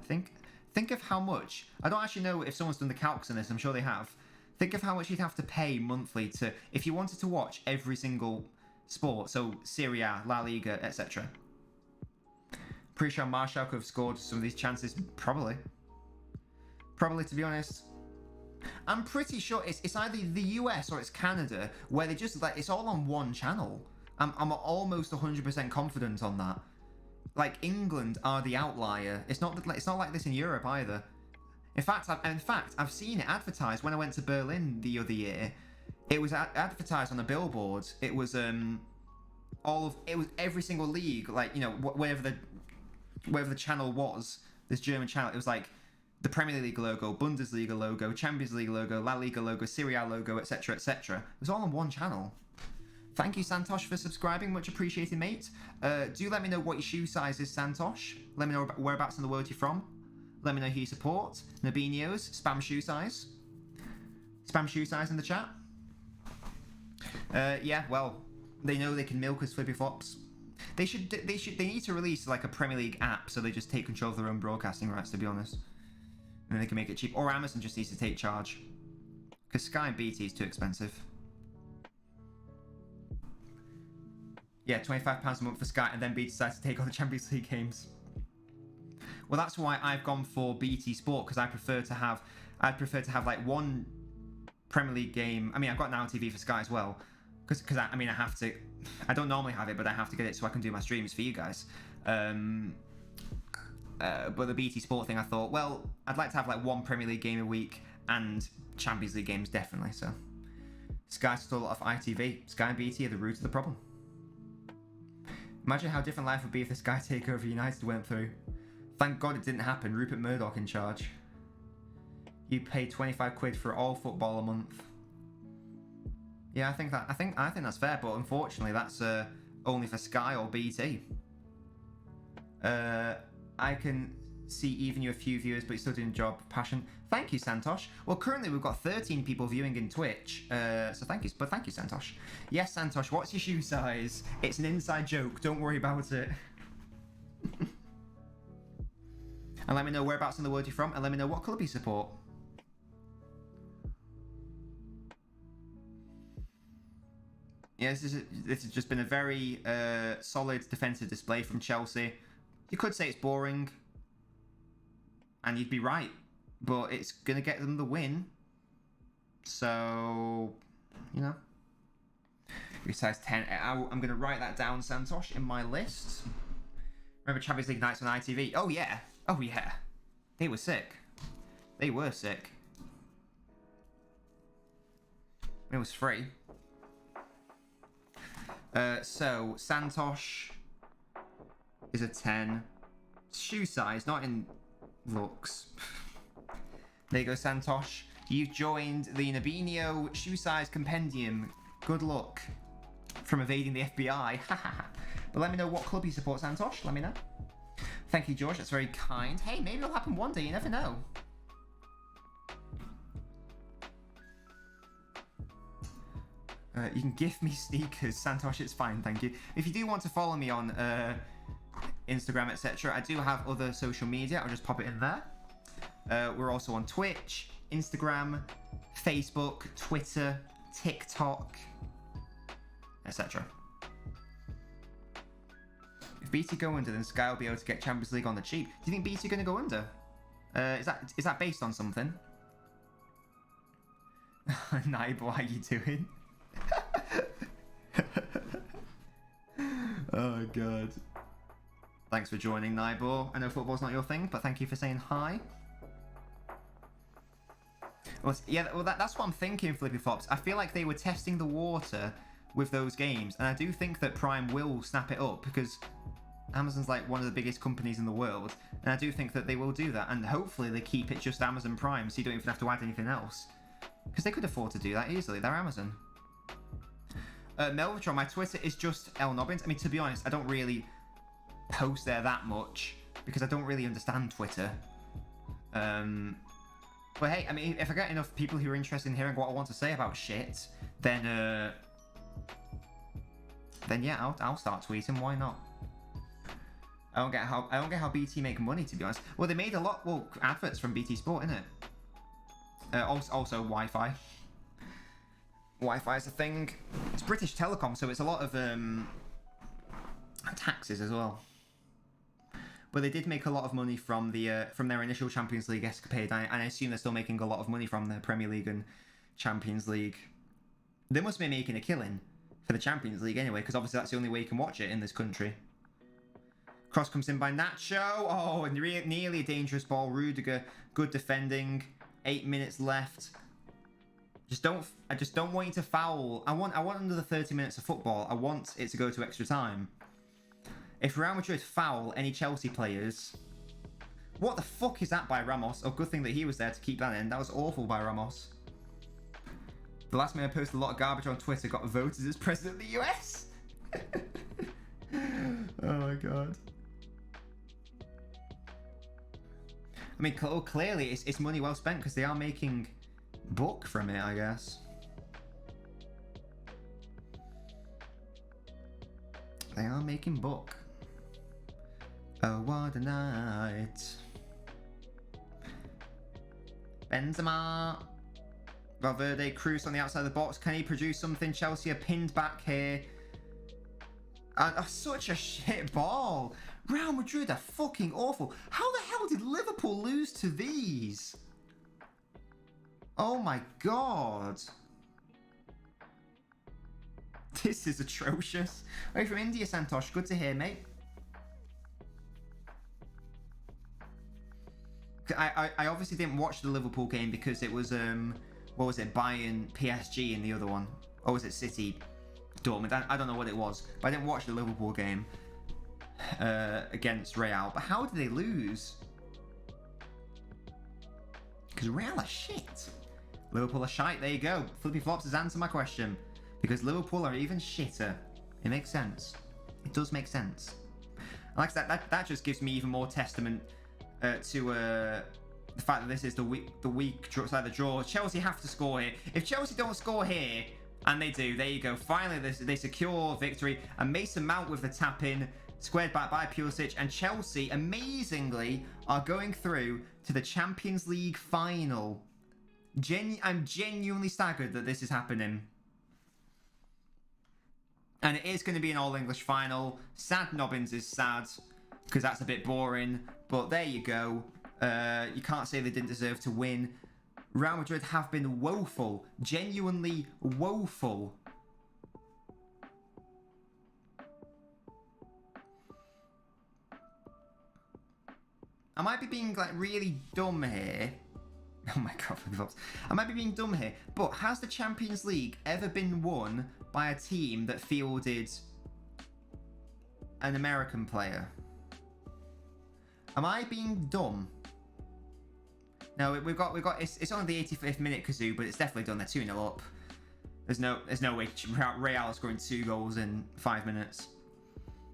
Think of how much. I don't actually know if someone's done the calcs on this. I'm sure they have. Think of how much you'd have to pay monthly to, if you wanted to watch every single sport, so Serie A, La Liga, etc. Pretty sure Marshall could have scored some of these chances. Probably, to be honest. I'm pretty sure it's either the US or it's Canada where they just like it's all on one channel. I'm almost 100% confident on that. Like England are the outlier. It's not like this in Europe either. In fact, I've seen it advertised when I went to Berlin the other year. It was advertised on the billboards. It was every single league, like, you know, wherever the channel was, this German channel. It was like the Premier League logo, Bundesliga logo, Champions League logo, La Liga logo, Serie A logo, etc., etc. It was all on one channel. Thank you, Santosh, for subscribing. Much appreciated, mate. Do let me know what your shoe size is, Santosh. Let me know whereabouts in the world you're from. Let me know who you support. Nabinios, spam shoe size. Spam shoe size in the chat. Yeah, well, they know they can milk us flippy flops. They need to release like a Premier League app so they just take control of their own broadcasting rights, to be honest. And then they can make it cheap. Or Amazon just needs to take charge. Because Sky and BT is too expensive. Yeah, £25 a month for Sky, and then BT decides to take on the Champions League games. Well, that's why I've gone for BT Sport, because I'd prefer to have like one Premier League game. I mean, I've got Now TV for Sky as well, because I have to. I don't normally have it, but I have to get it so I can do my streams for you guys. But the BT Sport thing, I thought, well, I'd like to have like one Premier League game a week and Champions League games definitely. So Sky stole off ITV. Sky and BT are the root of the problem. Imagine how different life would be if the Sky takeover United went through. Thank God it didn't happen. Rupert Murdoch in charge. You pay 25 quid for all football a month. Yeah, I think that's fair, but unfortunately that's only for Sky or BT. I can see even you a few viewers, but you're still doing job passion. Thank you, Santosh. Well, currently we've got 13 people viewing in Twitch, so thank you, Santosh. Yes, Santosh, what's your shoe size? It's an inside joke, don't worry about it. And let me know whereabouts in the world you're from, and let me know what club you support. Yeah, this has just been a very solid defensive display from Chelsea. You could say it's boring, and you'd be right, but it's going to get them the win. So, you know. Size 10. I'm going to write that down, Santosh, in my list. Remember Champions League nights on ITV? Oh, yeah. Oh, yeah. They were sick. They were sick. It was free. So, Santosh is a 10. Shoe size, not in looks. There you go, Santosh. You've joined the Nabinio shoe size compendium. Good luck from evading the FBI. But let me know what club you support, Santosh. Let me know. Thank you, George. That's very kind. Hey, maybe it'll happen one day. You never know. You can gift me sneakers, Santosh. It's fine, thank you. If you do want to follow me on Instagram, etc., I do have other social media. I'll just pop it in there. We're also on Twitch, Instagram, Facebook, Twitter, TikTok, etc. If BT go under, then Sky will be able to get Champions League on the cheap. Do you think BT going to go under? Is that based on something? Naibo, how you doing? Oh god. Thanks for joining, Naibo. I know football's not your thing, but thank you for saying hi. Well, yeah, well that's what I'm thinking, Flippy Flops. I feel like they were testing the water with those games, and I do think that Prime will snap it up because Amazon's like one of the biggest companies in the world, and I do think that they will do that, and hopefully they keep it just Amazon Prime so you don't even have to add anything else. Because they could afford to do that easily, they're Amazon. Melvitron, my Twitter is just LNobbins. I mean, to be honest, I don't really post there that much because I don't really understand Twitter. But hey, I mean, if I get enough people who are interested in hearing what I want to say about shit, then yeah, I'll start tweeting. Why not? I don't get how BT make money, to be honest. Well, they made a lot. Well, adverts from BT Sport, innit? Also Wi-Fi. Wi-Fi is a thing. It's British Telecom, so it's a lot of taxes as well. but they did make a lot of money from their initial Champions League escapade, and I assume they're still making a lot of money from the Premier League and Champions League. They must be making a killing for the Champions League anyway, because obviously that's the only way you can watch it in this country. Cross comes in by Nacho. Oh, and nearly a dangerous ball. Rudiger, good defending. 8 minutes left. I just don't want you to foul. I want under the 30 minutes of football. I want it to go to extra time. If Real Madrid foul any Chelsea players, what the fuck is that by Ramos? Oh, good thing that he was there to keep that in. That was awful by Ramos. The last man posted a lot of garbage on Twitter got voted as president of the US. Oh my god. I mean, clearly it's money well spent because they are making book from it, I guess. They are making book. Oh, what a night. Benzema. Valverde, Cruz on the outside of the box. Can he produce something? Chelsea are pinned back here. Such a shit ball. Real Madrid are fucking awful. How the hell did Liverpool lose to these? Oh my god. This is atrocious. Hey, from India, Santosh. Good to hear, mate. I obviously didn't watch the Liverpool game because it was, what was it, Bayern, PSG in the other one. Or was it City, Dortmund? I don't know what it was. But I didn't watch the Liverpool game against Real. But how did they lose? Because Real are shit. Liverpool are shite. There you go. Flippy Flops has answered my question. Because Liverpool are even shitter. It makes sense. It does make sense. Like I said, that just gives me even more testament to the fact that this is the weak side of the draw. Chelsea have to score here. If Chelsea don't score here, and they do, there you go. Finally, they secure victory. And Mason Mount with the tap in, squared back by Pulisic, and Chelsea amazingly are going through to the Champions League final. I'm genuinely staggered that this is happening. And it is going to be an all-English final. Sad Nobbins is sad, because that's a bit boring. But there you go. You can't say they didn't deserve to win. Real Madrid have been woeful. Genuinely woeful. I might be being like really dumb here. Oh my god, I might be being dumb here. But has the Champions League ever been won by a team that fielded an American player? Am I being dumb? No, we've got. It's only the 85th minute, Kazoo, but it's definitely done. They're 2-0 up. There's no way Real is scoring 2 goals in 5 minutes.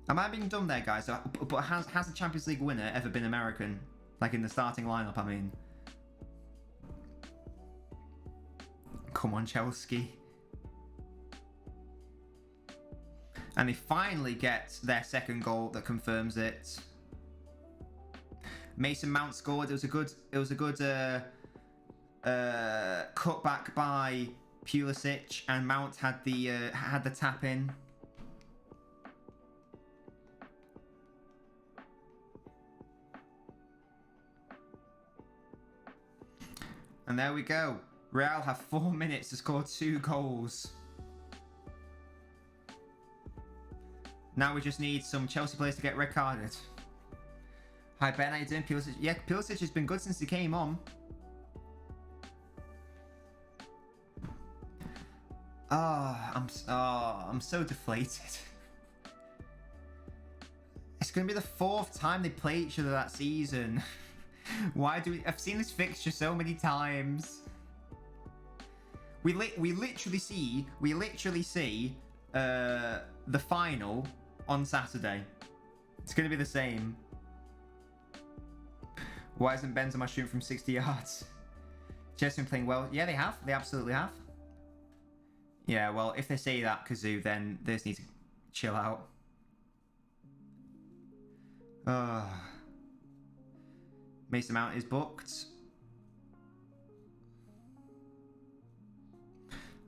Am I being dumb there, guys? But has the Champions League winner ever been American? Like in the starting lineup, I mean. Come on, Chelsea. And they finally get their second goal that confirms it. Mason Mount scored. It was a good cutback by Pulisic, and Mount had the tap in. And there we go. Real have 4 minutes to score 2 goals. Now we just need some Chelsea players to get red carded. Hi Ben, how you doing? Pulisic? Yeah, Pulisic has been good since he came on. I'm so deflated. It's gonna be the 4th time they play each other that season. I've seen this fixture so many times. We literally see the final on Saturday. It's gonna be the same. Why isn't Benzema shooting from 60 yards? Chelsea been playing well. Yeah, they have. They absolutely have. Yeah, well, if they say that, Kazoo, then they just need to chill out. Mason Mount is booked.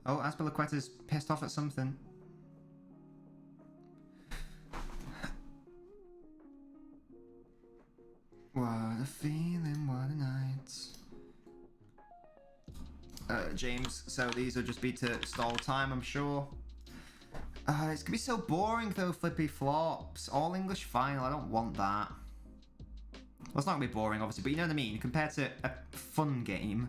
Oh, Azpilicueta's pissed off at something. a feeling, what a night. James, so these will just be to stall time, I'm sure. It's gonna be so boring though, flippy flops. All English final, I don't want that. Well, it's not gonna be boring, obviously, but you know what I mean? Compared to a fun game.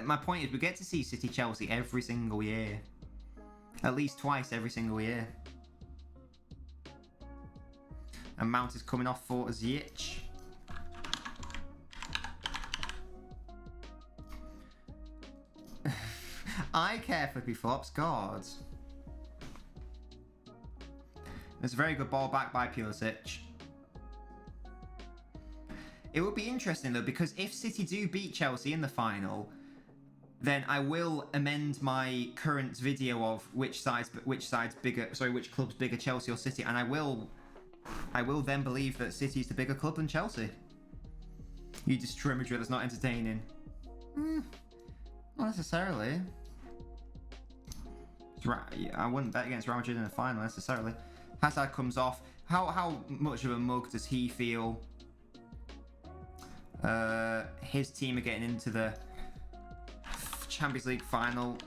My point is, we get to see City Chelsea every single year. At least twice every single year. And Mount is coming off for Ziyech. I care, flippy flops, God. It's a very good ball back by Pulisic. It would be interesting though, because if City do beat Chelsea in the final, then I will amend my club's bigger, Chelsea or City, and I will then believe that City's the bigger club than Chelsea. You destroy Madrid, that's not entertaining. Not necessarily. I wouldn't bet against Real Madrid in the final necessarily. Hazard comes off. How much of a mug does he feel? His team are getting into the Champions League final.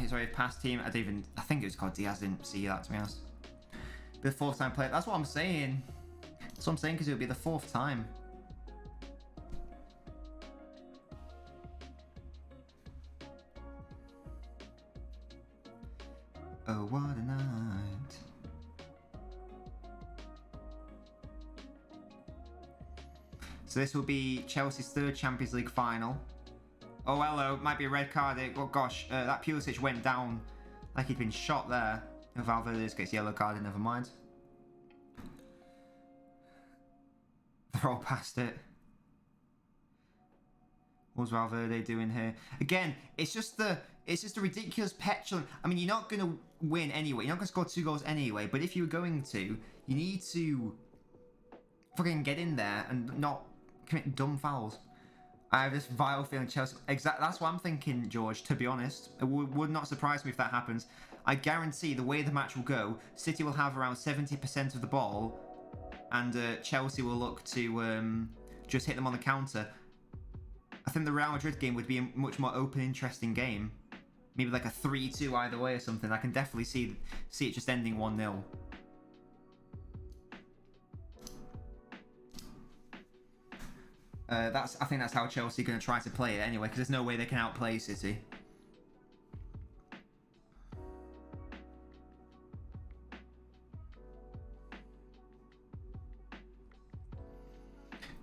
Sorry, past team. I think it was called Diaz. Didn't see that, to be honest. The fourth time play. That's what I'm saying. That's what I'm saying, because it would be the fourth time. Oh, what a night. So this will be Chelsea's third Champions League final. Oh, hello. Might be a red card. Oh, gosh. That Pulisic went down like he'd been shot there. If Valverde gets yellow carded, never mind. They're all past it. What's Valverde doing here? Again, it's just a ridiculous petulant. I mean, you're not going to win anyway. You're not going to score 2 goals anyway. But if you were going to, you need to fucking get in there and not commit dumb fouls. I have this vile feeling Chelsea... That's what I'm thinking, George, to be honest. It would not surprise me if that happens. I guarantee the way the match will go, City will have around 70% of the ball, and Chelsea will look to just hit them on the counter. I think the Real Madrid game would be a much more open, interesting game. Maybe like a 3-2 either way or something. I can definitely see it just ending 1-0. I think that's how Chelsea are going to try to play it anyway, because there's no way they can outplay City.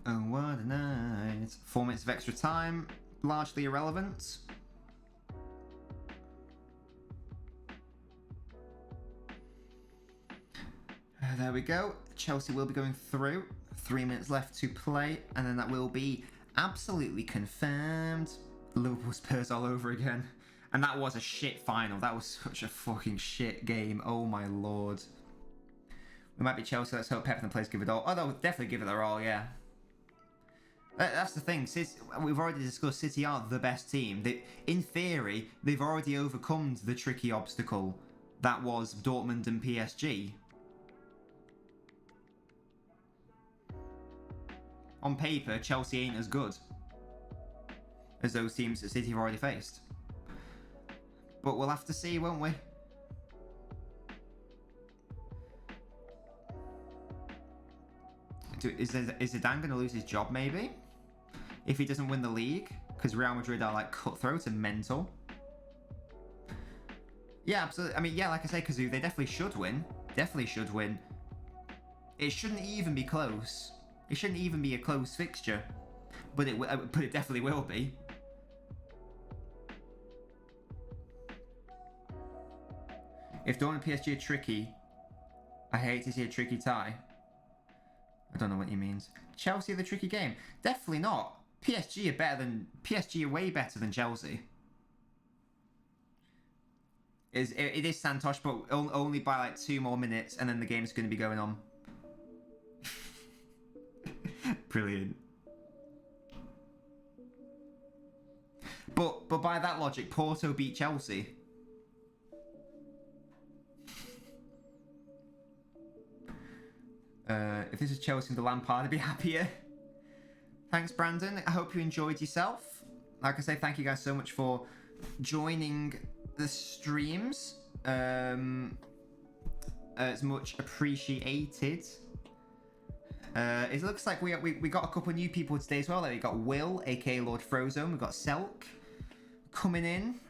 Oh, what a night. 4 minutes of extra time, largely irrelevant. There we go. Chelsea will be going through. 3 minutes left to play, and then that will be absolutely confirmed. Liverpool Spurs all over again. And that was a shit final. That was such a fucking shit game. Oh my lord. We might be Chelsea. Let's hope Pep and the players give it all. Oh, they'll definitely give it their all, yeah. That's the thing. We've already discussed City are the best team. In theory, they've already overcome the tricky obstacle that was Dortmund and PSG. On paper, Chelsea ain't as good as those teams that City have already faced. But we'll have to see, won't we? Is Zidane going to lose his job, maybe? If he doesn't win the league? Because Real Madrid are like cutthroat and mental. Yeah, absolutely. I mean, yeah, like I say, Kazoo, they definitely should win. Definitely should win. It shouldn't even be close. It shouldn't even be a close fixture. But it definitely will be. If Dortmund and PSG are tricky, I hate to see a tricky tie. I don't know what he means. Chelsea are the tricky game. Definitely not. PSG are way better than Chelsea. It is Santos, but only by like 2 more minutes, and then the game's going to be going on. Brilliant. But by that logic, Porto beat Chelsea. If this is Chelsea and the Lampard, I'd be happier. Thanks, Brandon. I hope you enjoyed yourself. Like I say, thank you guys so much for joining the streams. It's much appreciated. It looks like we got a couple of new people today as well. We got Will, aka Lord Frozone. We've got Selk coming in.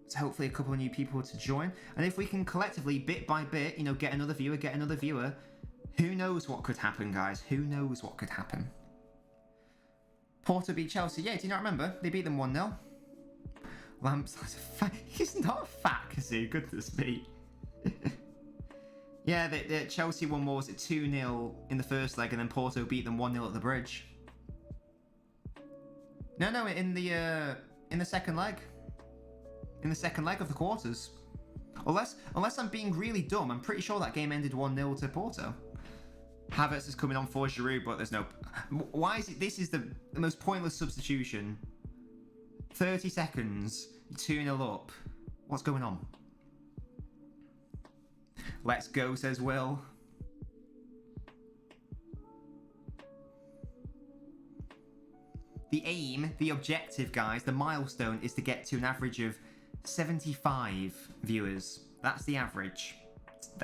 So hopefully a couple of new people to join. And if we can collectively, bit by bit, get another viewer, who knows what could happen, guys? Who knows what could happen? Porto beat Chelsea. Yeah, do you not remember? They beat them 1-0. Lamps. He's not fat, is he? Goodness me. Yeah, the Chelsea won, what was it, 2-0 in the first leg, and then Porto beat them 1-0 at the Bridge. No, in the second leg. In the second leg of the quarters. Unless I'm being really dumb, I'm pretty sure that game ended 1-0 to Porto. Havertz is coming on for Giroud, but there's no... Why is it... This is the most pointless substitution. 30 seconds, 2-0 up. What's going on? Let's go, says Will. The aim, the objective, guys, the milestone is to get to an average of 75 viewers. That's the average.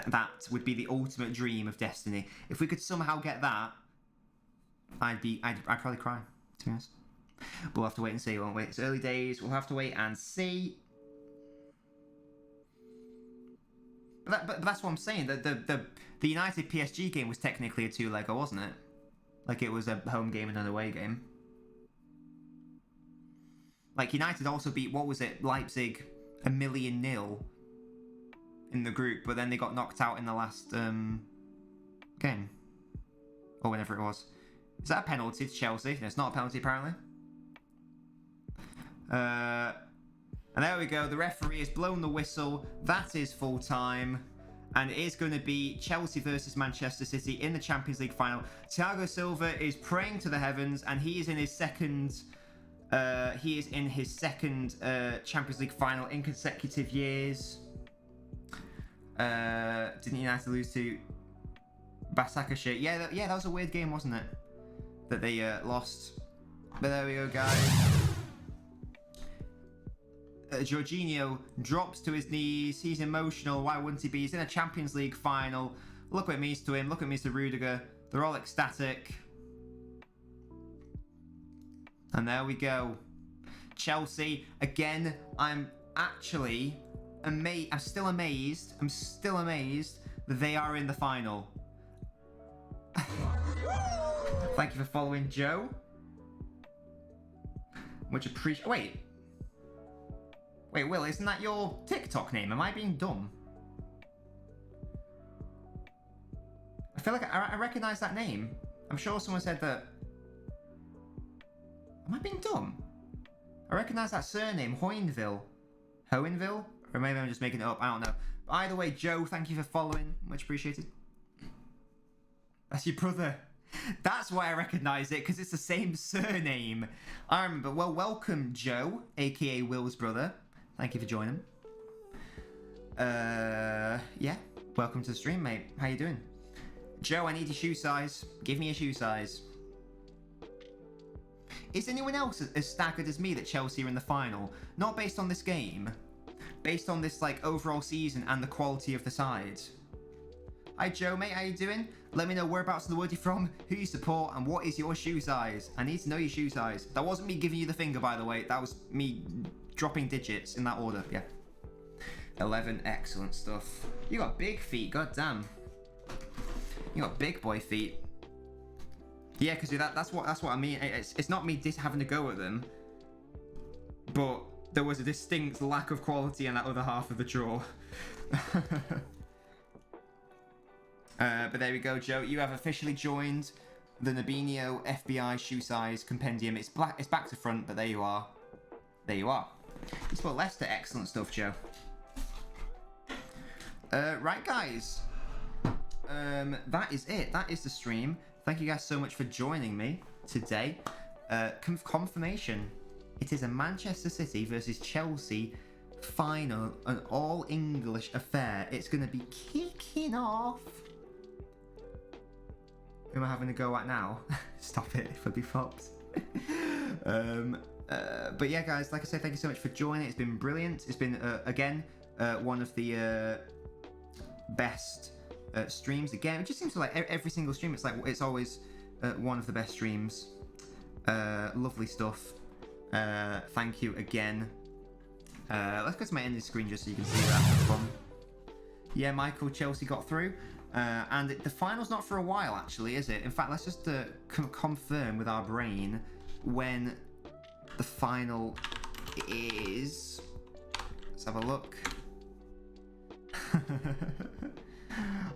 That would be the ultimate dream of Destiny. If we could somehow get that, I'd probably cry, to be honest. We'll have to wait and see, won't we? It's early days. We'll have to wait and see. But that's what I'm saying. The United PSG game was technically a two-legger, wasn't it? Like, it was a home game and an away game. Like, United also beat, what was it, Leipzig 1,000,000 in the group, but then they got knocked out in the last game. Or whenever it was. Is that a penalty to Chelsea? No, it's not a penalty, apparently. And there we go. The referee has blown the whistle. That is full time. And it is going to be Chelsea versus Manchester City in the Champions League final. Thiago Silva is praying to the heavens, and he is in his second... Champions League final in consecutive years. Didn't United lose to Başakşehir? Yeah, that was a weird game, wasn't it? That they lost. But there we go, guys. Jorginho drops to his knees. He's emotional. Why wouldn't he be? He's in a Champions League final. Look what it means to him. Look what it means to Rudiger. They're all ecstatic. And there we go. Chelsea. Again, I'm actually amazed. I'm still amazed that they are in the final. Thank you for following, Joe. Much appreciate. Wait, Will, isn't that your TikTok name? Am I being dumb? I feel like I recognize that name. I'm sure someone said that. Am I being dumb? I recognize that surname, Hoinville. Hoinville? Or maybe I'm just making it up, I don't know. But either way, Joe, thank you for following. Much appreciated. That's your brother. That's why I recognize it, because it's the same surname. I remember. Well, welcome, Joe, aka Will's brother. Thank you for joining. Yeah. Welcome to the stream, mate. How you doing? Joe, I need your shoe size. Give me a shoe size. Is anyone else as staggered as me that Chelsea are in the final? Not based on this game. Based on this, like, overall season and the quality of the side. Hi, Joe, mate. How you doing? Let me know whereabouts in the world you're from, who you support, and what is your shoe size. I need to know your shoe size. That wasn't me giving you the finger, by the way. That was me dropping digits in that order. Yeah. 11. Excellent stuff. You got big feet. God damn. You got big boy feet. Yeah, because that's what I mean. It's not me just having to go at them, but there was a distinct lack of quality in that other half of the draw. But there we go, Joe. You have officially joined the Nabinho FBI shoe size compendium. It's back to front, but there you are. There you are. You spelled Leicester. Excellent stuff, Joe. Right, guys. That is it. That is the stream. Thank you guys so much for joining me today. Confirmation. It is a Manchester City versus Chelsea final, an all-English affair. It's going to be kicking off Who am I having a go at now? Stop it, flippy flops. But yeah, guys, like I said, thank you so much for joining. It's been brilliant. It's been, again, one of the best streams. Again, it just seems like every single stream, it's always one of the best streams. Lovely stuff. Thank you again. Let's go to my ending screen just so you can see that fun. Yeah, Michael, Chelsea got through. And the final's not for a while, actually, is it? In fact, let's just confirm with our brain when the final is. Let's have a look.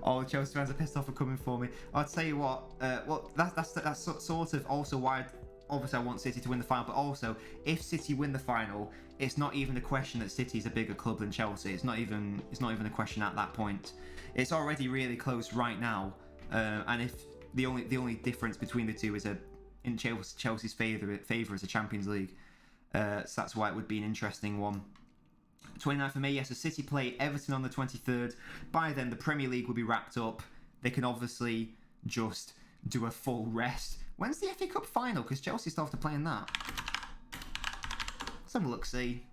All the Chelsea fans are pissed off for coming for me. I'll tell you what. Well, that's sort of also why. Obviously, I want City to win the final, but also if City win the final, it's not even a question that City's a bigger club than Chelsea. It's not even a question at that point. It's already really close right now, and if the only difference between the two is in Chelsea's favour is a Champions League, so that's why it would be an interesting one. 29th of May, yes, so City play Everton on the 23rd. By then, the Premier League will be wrapped up. They can obviously just do a full rest. When's the FA Cup final? Because Chelsea still have to play in that. Let's have a look-see.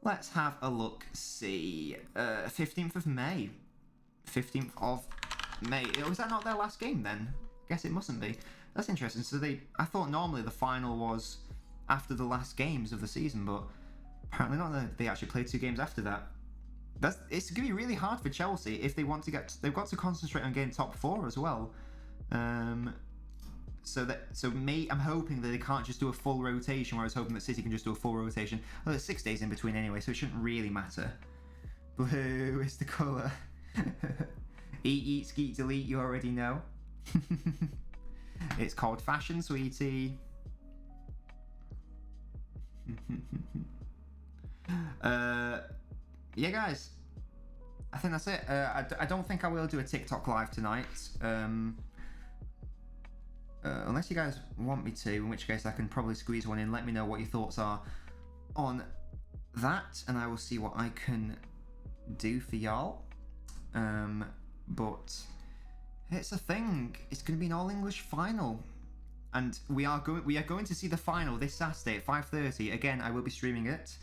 Let's have a look-see. 15th of May. 15th of May. Was that not their last game then? Guess it mustn't be. That's interesting. So I thought normally the final was after the last games of the season, but apparently not. They actually played 2 games after that. It's going to be really hard for Chelsea if they want to get. They've got to concentrate on getting top 4 as well. So I'm hoping that they can't just do a full rotation, where I was hoping that City can just do a full rotation. Well, there's 6 days in between anyway, so it shouldn't really matter. Blue is the colour. Eat, skeet, delete, you already know. It's called fashion, sweetie. Yeah, guys. I think that's it. I don't think I will do a TikTok live tonight. Unless you guys want me to, in which case I can probably squeeze one in. Let me know what your thoughts are on that, and I will see what I can do for y'all. But it's a thing. It's going to be an all-English final, and we are going to see the final this Saturday at 5:30. Again, I will be streaming it.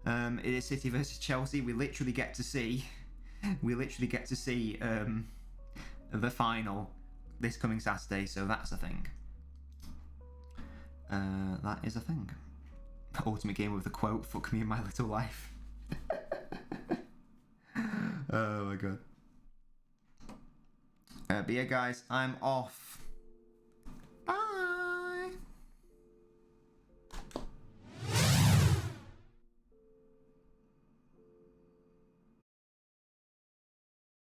It is City versus Chelsea. We literally get to see the final this coming Saturday, so that's a thing. That is a thing. Ultimate Gamer with a quote, fuck me in my little life. Oh my god. But yeah, guys, I'm off.